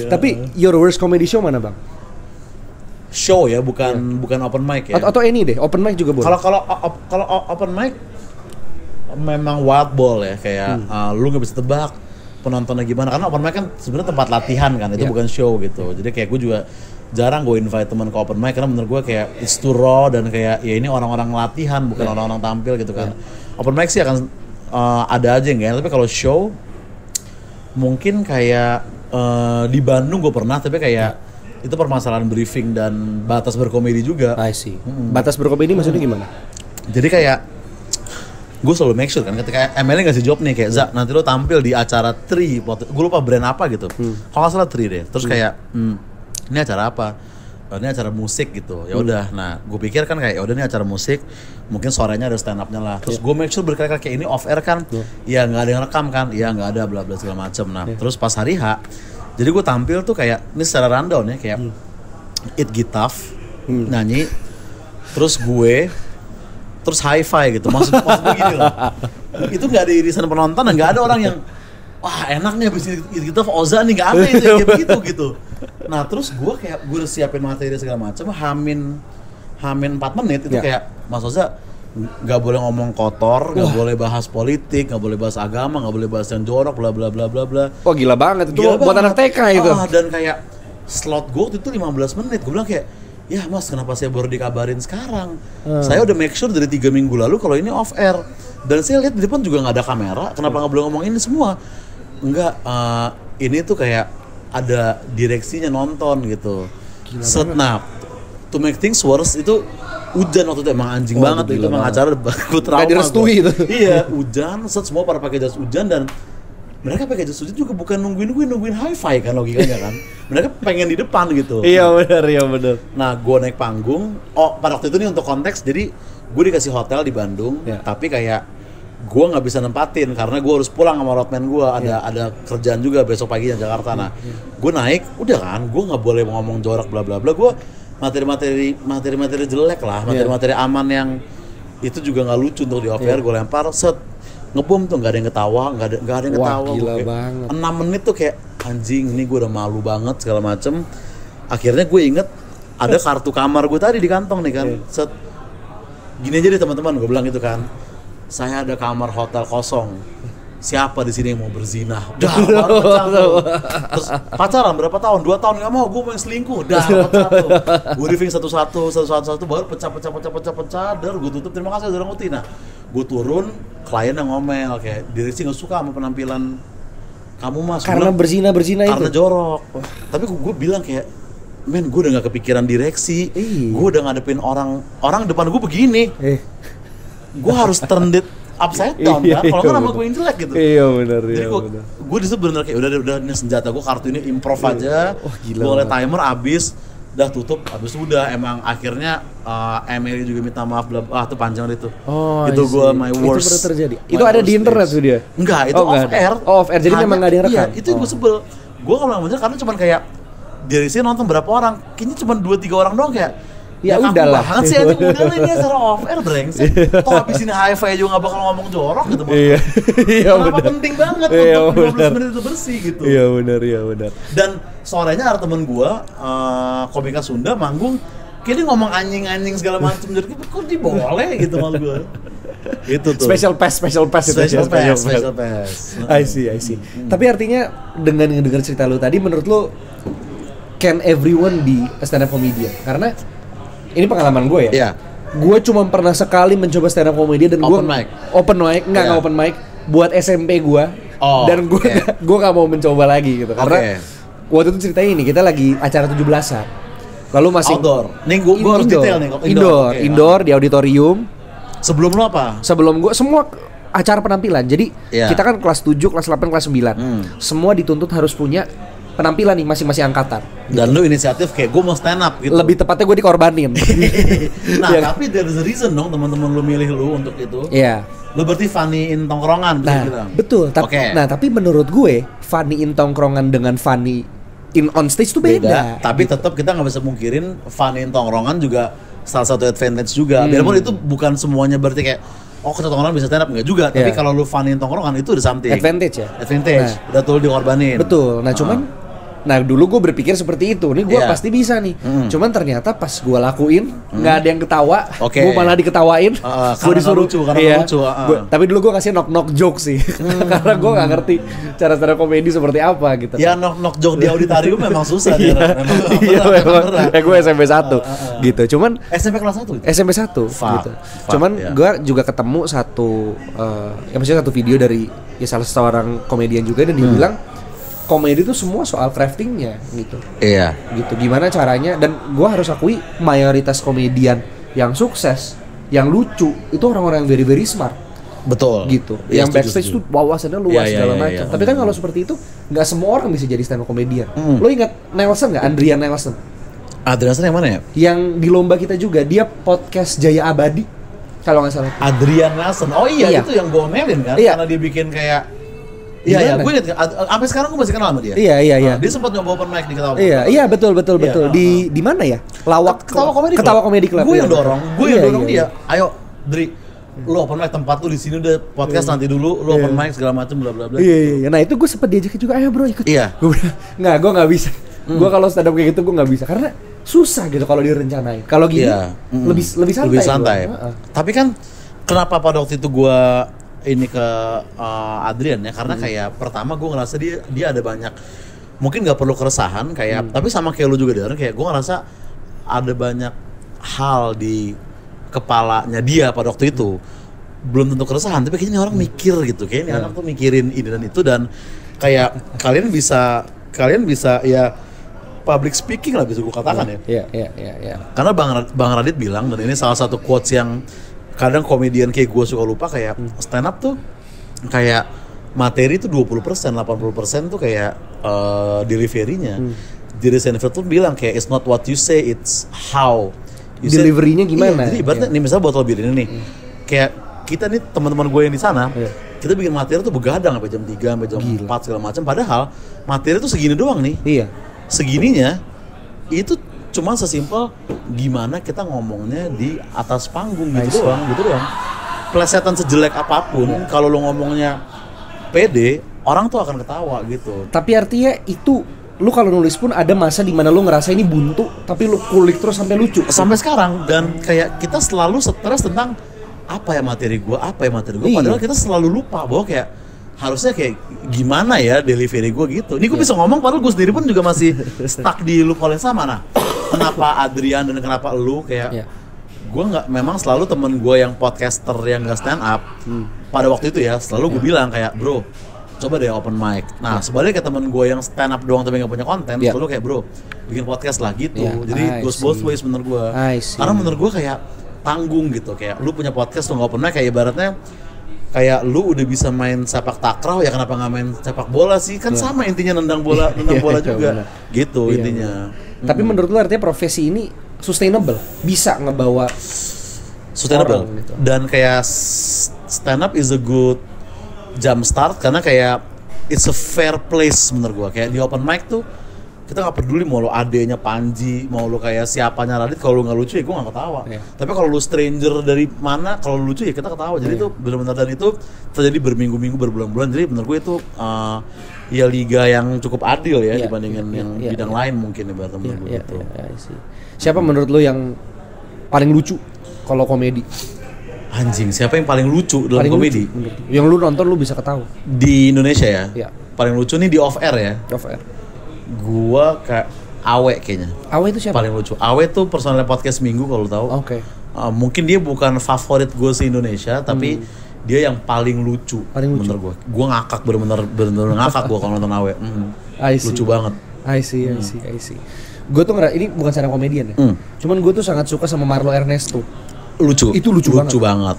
Tapi your worst comedy show mana bang? Show ya, bukan open mic ya. Atau ini deh, open mic juga boleh. Kalau open mic memang wild ball ya, kayak lu nggak bisa tebak penontonnya gimana, karena open mic kan sebenarnya tempat latihan kan, itu bukan show gitu. Jadi kayak gue juga jarang gue invite teman ke open mic karena menurut gue kayak it's too raw dan kayak ya ini orang-orang latihan bukan orang-orang tampil gitu kan. Open mic sih akan ada aja nggak, tapi kalau show mungkin kayak di Bandung gue pernah, tapi kayak itu permasalahan briefing dan batas berkomedi juga. I see. Batas berkomedi maksudnya gimana? Jadi kayak gue selalu make sure kan ketika ML ngasih job nih kayak Za, nanti lo tampil di acara Tri, gue lupa brand apa gitu. Kalau nggak salah Tri deh. Terus kayak ini acara apa? Ini acara musik gitu. Ya udah. Nah, gue pikir kan kayak ya udah ini acara musik, mungkin suaranya ada stand up-nya lah. Terus gue make sure berkali-kali kayak ini off air kan. Ya nggak ada yang rekam kan. Ya nggak ada bla bla segala macem. Nah, terus pas hari H, jadi gue tampil tuh kayak ini secara rundown ya kayak It Gitaf nyanyi, terus gue terus hi-fi gitu, maksud gue gini loh, itu nggak ada irisan penonton dan nggak ada orang yang wah enak nih abis itu Oza nih, nggak ada itu kayak begitu gitu. Nah terus gue kayak gue udah siapin materi segala macam, hamin 4 menit itu kayak Mas Oza nggak boleh ngomong kotor, nggak boleh bahas politik, nggak boleh bahas agama, nggak boleh bahas yang jorok, bla bla bla bla bla. Oh gila banget itu, Gila buat banget. anak TK itu. Dan kayak slot gue itu 15 menit, gue bilang kayak ya mas kenapa saya baru dikabarin sekarang? Saya udah make sure dari 3 minggu lalu kalau ini off air. Dan saya lihat di depan juga nggak ada kamera, kenapa nggak boleh ngomong ini semua? Enggak, ini tuh kayak ada direksinya nonton gitu. Nah, to make things worse itu hujan waktu itu, emang anjing banget itu, emang acara gue trauma. Gak direstui itu. Iya, hujan, semua pada pakai jas hujan dan mereka pakai jas hujan juga bukan nungguin hi-fi kan logikanya kan. Mereka pengen di depan gitu. Iya benar. Nah, gue naik panggung. Oh, pada waktu itu nih untuk konteks, jadi gue dikasih hotel di Bandung, tapi kayak gue nggak bisa nempatin karena gue harus pulang sama roadman gue. Ada kerjaan juga besok paginya Jakarta. Nah, gue naik, udah kan, gue nggak boleh ngomong jorok bla bla bla. Gue materi jelek lah, materi aman yang itu juga nggak lucu untuk di offer. Gue lempar, set ngebom tuh, nggak ada yang ketawa, nggak ada yang ketawa. Wah, gila kayak banget. 6 menit tuh kayak anjing, ini gue udah malu banget segala macem. Akhirnya gue inget ada kartu kamar gue tadi di kantong nih kan. Set gini aja deh teman-teman, gue bilang gitu kan, saya ada kamar hotel kosong, siapa di sini yang mau berzina? Dah, baru pecah tuh. Terus pacaran berapa tahun? 2 tahun, nggak mau, gue mau yang selingkuh. Dah, pecah tuh. Gue briefing satu-satu, baru pecah. Dar, gue tutup, terima kasih udah ngutin. Nah, gue turun, klien yang ngomel kayak direksi nggak suka sama penampilan kamu mas. Karena berzina itu. Karena jorok. Tapi gue bilang kayak, men, gue udah nggak kepikiran direksi. Gue udah ngadepin orang depan gue begini. Gue harus turn it upside down kan, kalau kan nama gue yang jelek gitu. Iya benar. Jadi gue disitu bener kayak udah ini senjata gue, kartu ini improv aja. Gue liat timer abis, udah tutup, abis udah emang akhirnya Emily juga minta maaf, tuh panjang itu. Itu gue my worst. Itu pernah terjadi. Itu ada di internet tuh dia. Enggak, itu off air. Off air, jadi memang nggak ada yang rekam. Iya, itu gue sebel. Gue nggak bilang bener karena cuman kayak dari sini nonton berapa orang, kayaknya cuma 2-3 orang doang kayak. Ya udahlah. Banget sih aja udah ini acara off air brengsek. Toh habis ini hi-fi juga nggak bakal ngomong jorok gitu. Iya kenapa benar. penting banget untuk 15 menit itu bersih gitu. Iya benar. Dan sorenya ada temen gua komika Sunda manggung, kayak dia ngomong anjing segala macam, jadi kok diboleh gitu maksud gua. Itu tuh. Special pass itu. Special pass. I see. Tapi artinya dengan dengar cerita lu tadi, menurut lu can everyone be a stand up comedian? Karena ini pengalaman gue ya. Iya. Gue cuma pernah sekali mencoba stand up comedy dan gue open mic, enggak open mic buat SMP gue. Dan gue nggak mau mencoba lagi gitu karena waktu itu ceritanya ini kita lagi acara 17-an. Lalu masih outdoor. Nih gue harus detail nih. Indoor di auditorium. Sebelum lo apa? Sebelum gue semua acara penampilan. Jadi kita kan kelas 7, kelas 8, kelas 9. Semua dituntut harus punya penampilan nih masing-masing angkatan. Dan lu inisiatif kayak gue mau stand up gitu. Lebih tepatnya gue dikorbanin. Nah, tapi there's a reason dong teman-teman lu milih lu untuk itu. Iya. Lo berarti funny in tongkrongan Nah, gitu. betul. Tapi menurut gue funny in tongkrongan dengan funny in on stage tuh beda. Tapi tetap kita nggak bisa mungkirin funny in tongkrongan juga salah satu advantage juga. Biarpun itu bukan semuanya berarti kayak kita tongkrongan bisa stand up, enggak juga. Tapi kalau lu funny in tongkrongan itu udah something. Advantage ya. Udah tuh dikorbanin. Betul. Nah dulu gue berpikir seperti itu, nih gue pasti bisa nih. Cuman ternyata pas gue lakuin nggak ada yang ketawa, gue malah diketawain. Gue disuruh lucu. Tapi dulu gue kasih knock joke sih, karena gue nggak ngerti cara komedi seperti apa gitu. Ya knock joke di auditorium memang susah. Memang. Gue SMP 1 gitu. Cuman SMP kelas 1. SMP 1 gitu. Cuman gue juga ketemu satu video dari salah seorang komedian juga dan dia bilang komedi itu semua soal craftingnya gitu. Iya. Gitu. Gimana caranya? Dan gue harus akui mayoritas komedian yang sukses, yang lucu itu orang-orang yang very very smart. Betul. Gitu. Ya, yang backstage tuh wawasannya luas segala macam. Tapi kan kalau seperti itu nggak semua orang bisa jadi stand up comedian. Lo ingat Nelson nggak? Adrian Nelson. Adrian Nelson yang mana ya? Yang di lomba kita juga. Dia podcast Jaya Abadi. Kalau nggak salah. Adrian Nelson. Oh iya, itu yang gue omelin kan? Karena dia bikin kayak Iya, gue lihat sampai sekarang gue masih kenal sama dia. Iya. Dia sempat nyoba open mic di Ketawa. Iya, betul. Di mana ya? Lawak Ketawa Comedy Club. Gue yang dorong dia. Ayo, Dri, lu open mic tempat lu di sini udah podcast nanti dulu, lu open mic segala macam bla bla bla. Iya. Nah, itu gue sempat diajak juga, ayo bro ikut. Iya. Gue nggak bisa. Gue kalau stand up kayak gitu gue nggak bisa karena susah gitu kalau direncanain. Kalau gini lebih santai. Lebih santai. Tapi kan kenapa pada waktu itu gue ini ke Adrian ya karena kayak pertama gue ngerasa dia ada banyak mungkin nggak perlu keresahan kayak tapi sama kayak lu juga Darren kayak gue ngerasa ada banyak hal di kepalanya dia pada waktu itu belum tentu keresahan tapi kayaknya orang mikir gitu kayaknya anak tuh mikirin ini dan itu dan kayak kalian bisa ya public speaking lah bisa gue katakan ya. Iya. Karena Bang Radit bilang dan ini salah satu quotes yang kadang komedian kayak gue suka lupa kayak stand up tuh kayak materi tuh 20%, 80% tuh kayak delivery-nya. Jerry Seinfeld tuh bilang kayak it's not what you say, it's how you delivery-nya gimana? Iya, jadi ibaratnya nih misalnya botol bir ini nih. Kayak kita nih teman-teman gue yang di sana, kita bikin materi tuh begadang sampai jam 3, sampai jam 4 segala macam padahal materi tuh segini doang nih. Iya. Segininya itu cuma sesimpel gimana kita ngomongnya di atas panggung gitu doang. Plesetan sejelek apapun, kalau lo ngomongnya pede, orang tuh akan ketawa gitu. Tapi artinya itu, lu kalau nulis pun ada masa di mana lu ngerasa ini buntu, tapi lu kulik terus sampai lucu. Sampai sekarang dan kayak kita selalu stres tentang apa ya materi gue. Padahal kita selalu lupa bahwa kayak harusnya kayak gimana ya delivery gue gitu. Ini gue bisa ngomong padahal gue sendiri pun juga masih stuck di loophole yang sama. Nah, kenapa Adrian dan kenapa lu kayak gue nggak memang selalu temen gue yang podcaster yang nggak stand up pada waktu itu ya selalu gue bilang kayak bro coba deh open mic. Nah sebaliknya kayak temen gue yang stand up doang tapi nggak punya konten selalu kayak bro bikin podcast lah gitu. Jadi goes both ways menurut gue. Karena menurut gue kayak tanggung gitu kayak lu punya podcast lu nggak open mic kayak ibaratnya kayak lu udah bisa main sepak takraw ya kenapa nggak main sepak bola sih kan sama intinya nendang bola juga gitu intinya. Tapi menurut lu artinya profesi ini sustainable, bisa ngebawa sustainable gitu. Dan kayak stand up is a good jump start karena kayak it's a fair place menurut gua kayak di open mic tuh kita nggak peduli mau lo adenya Panji mau lo kayak siapanya Radit kalau lo nggak lucu ya gue nggak ketawa tapi kalau lo stranger dari mana kalau lo lucu ya kita ketawa jadi itu benar-benar dan itu terjadi berminggu-minggu berbulan-bulan jadi menurut gue itu ya liga yang cukup adil ya dibandingin yang bidang lain mungkin ibaratnya menurut gue gitu. Siapa menurut lo yang paling lucu kalau komedi? Anjing, siapa yang paling lucu dalam komedi? Yang lu nonton lu bisa ketawa di Indonesia ya? Paling lucu nih di off air ya? Off air. Gua kayak Awe kayaknya. Awe itu siapa? Paling lucu. Awe tuh personal podcast Minggu kalau tahu. Oke. Mungkin dia bukan favorit gue se Indonesia, tapi dia yang paling lucu. Menurut gue. Gue ngakak bener-bener ngakak gue kalau nonton Awe. Lucu banget. I see. Gue tuh ini bukan stand up comedian ya. Cuman gue tuh sangat suka sama Marlo Ernesto. Lucu. Itu lucu banget.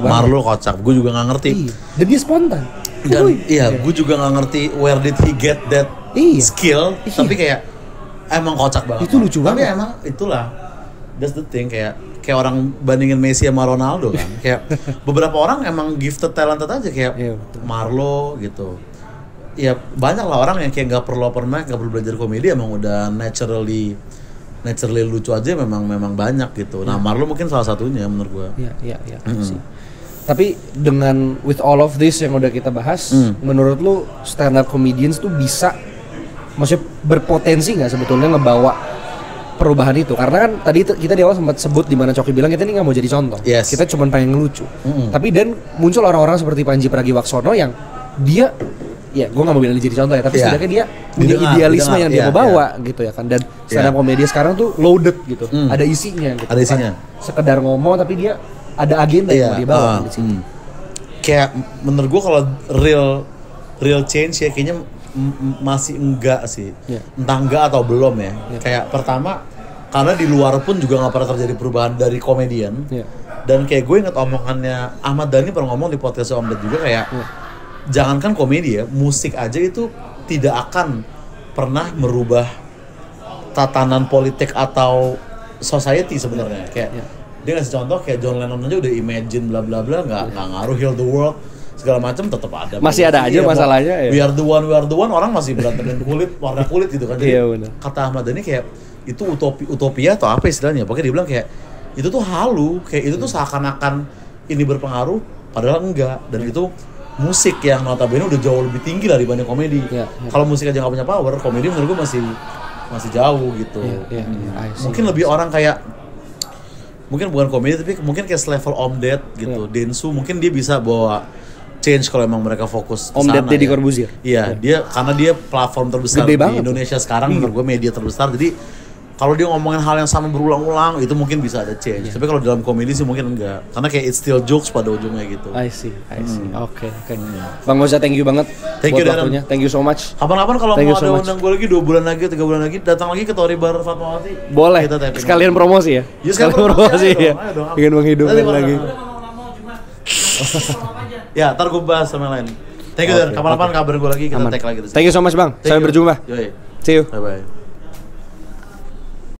Marlo kocak. Gue juga nggak ngerti. Dan dia spontan. Dan gue juga nggak ngerti where did he get that skill. Tapi kayak emang kocak banget. Itu lucu banget. Tapi emang itulah that's the thing kayak kayak orang bandingin Messi sama Ronaldo kan. Kayak beberapa orang emang gifted talented aja kayak Marlo gitu. Ya banyak lah orang yang kayak nggak perlu open mic, nggak perlu belajar komedi, emang udah naturally lucu aja, memang banyak gitu. Nah Marlo mungkin salah satunya menurut gua. Iya. Sih. Tapi dengan with all of this yang udah kita bahas, menurut lu stand up comedians tuh bisa, maksudnya berpotensi nggak sebetulnya ngebawa perubahan itu? Karena kan tadi kita di awal sempat sebut di mana Coki bilang kita ini nggak mau jadi contoh, kita cuma pengen ngelucu. Tapi dan muncul orang-orang seperti Panji Pragiwaksono yang dia, ya gue nggak mau bilang dia jadi contoh ya, tapi setidaknya dia punya idealisme yang dia mau bawa gitu ya kan. Dan stand up comedy sekarang tuh loaded gitu, ada isinya gitu. Ada isinya. Sekedar ngomong tapi dia ada agenda yang mau dia bawa di sini. Kayak menurut gue kalau real change ya kayaknya masih enggak sih. Entah enggak atau belum ya. Kayak pertama karena di luar pun juga nggak pernah terjadi perubahan dari komedian. Dan kayak gue inget omongannya Ahmad Dhani pernah ngomong di podcast Om Ded juga kayak jangankan komedi ya, musik aja itu tidak akan pernah merubah tatanan politik atau society sebenarnya. Kayak dia ngasih contoh kayak John Lennon aja udah Imagine bla bla bla, nggak ngaruh, Heal the World segala macam tetap ada. Masih ada aja masalahnya ya. We are the one orang masih berantemin warna kulit gitu kan. Jadi kata Ahmad Dhani kayak itu utopia atau apa istilahnya. Pokoknya dia bilang kayak itu tuh halu, kayak itu tuh seakan-akan ini berpengaruh padahal enggak. Dan itu musik yang notabene udah jauh lebih tinggi lah dibanding komedi. Kalau musik aja nggak punya power, komedi menurut gue masih jauh gitu. Mungkin lebih orang kayak mungkin bukan komedi tapi mungkin kayak level Om Ded gitu, Densu mungkin dia bisa bawa change kalau emang mereka fokus ke sana. Om Ded Deddy Corbuzier. Iya, dia karena dia platform terbesar di Indonesia sekarang, menurut gue media terbesar. Jadi kalau dia ngomongin hal yang sama berulang-ulang itu mungkin bisa ada change. Tapi kalau dalam komedi sih mungkin enggak. Karena kayak it's still jokes pada ujungnya gitu. I see. Oke. Bang Moza, thank you banget buat waktunya. Thank you so much. Kapan-kapan kalau mau ada undang gue lagi 2 bulan lagi, 3 bulan lagi datang lagi ke Tori Bar Fatmawati. Boleh. Sekalian promosi ya. Sekalian promosi ya. Ingin menghidupkan lagi. Ya, ntar gue bahas sama yang lain. Thank you, Kapan-kapan kabarin gue lagi, kita tag lagi. Thank you so much, Bang. Sampai berjumpa. Yoi. See you. Bye-bye.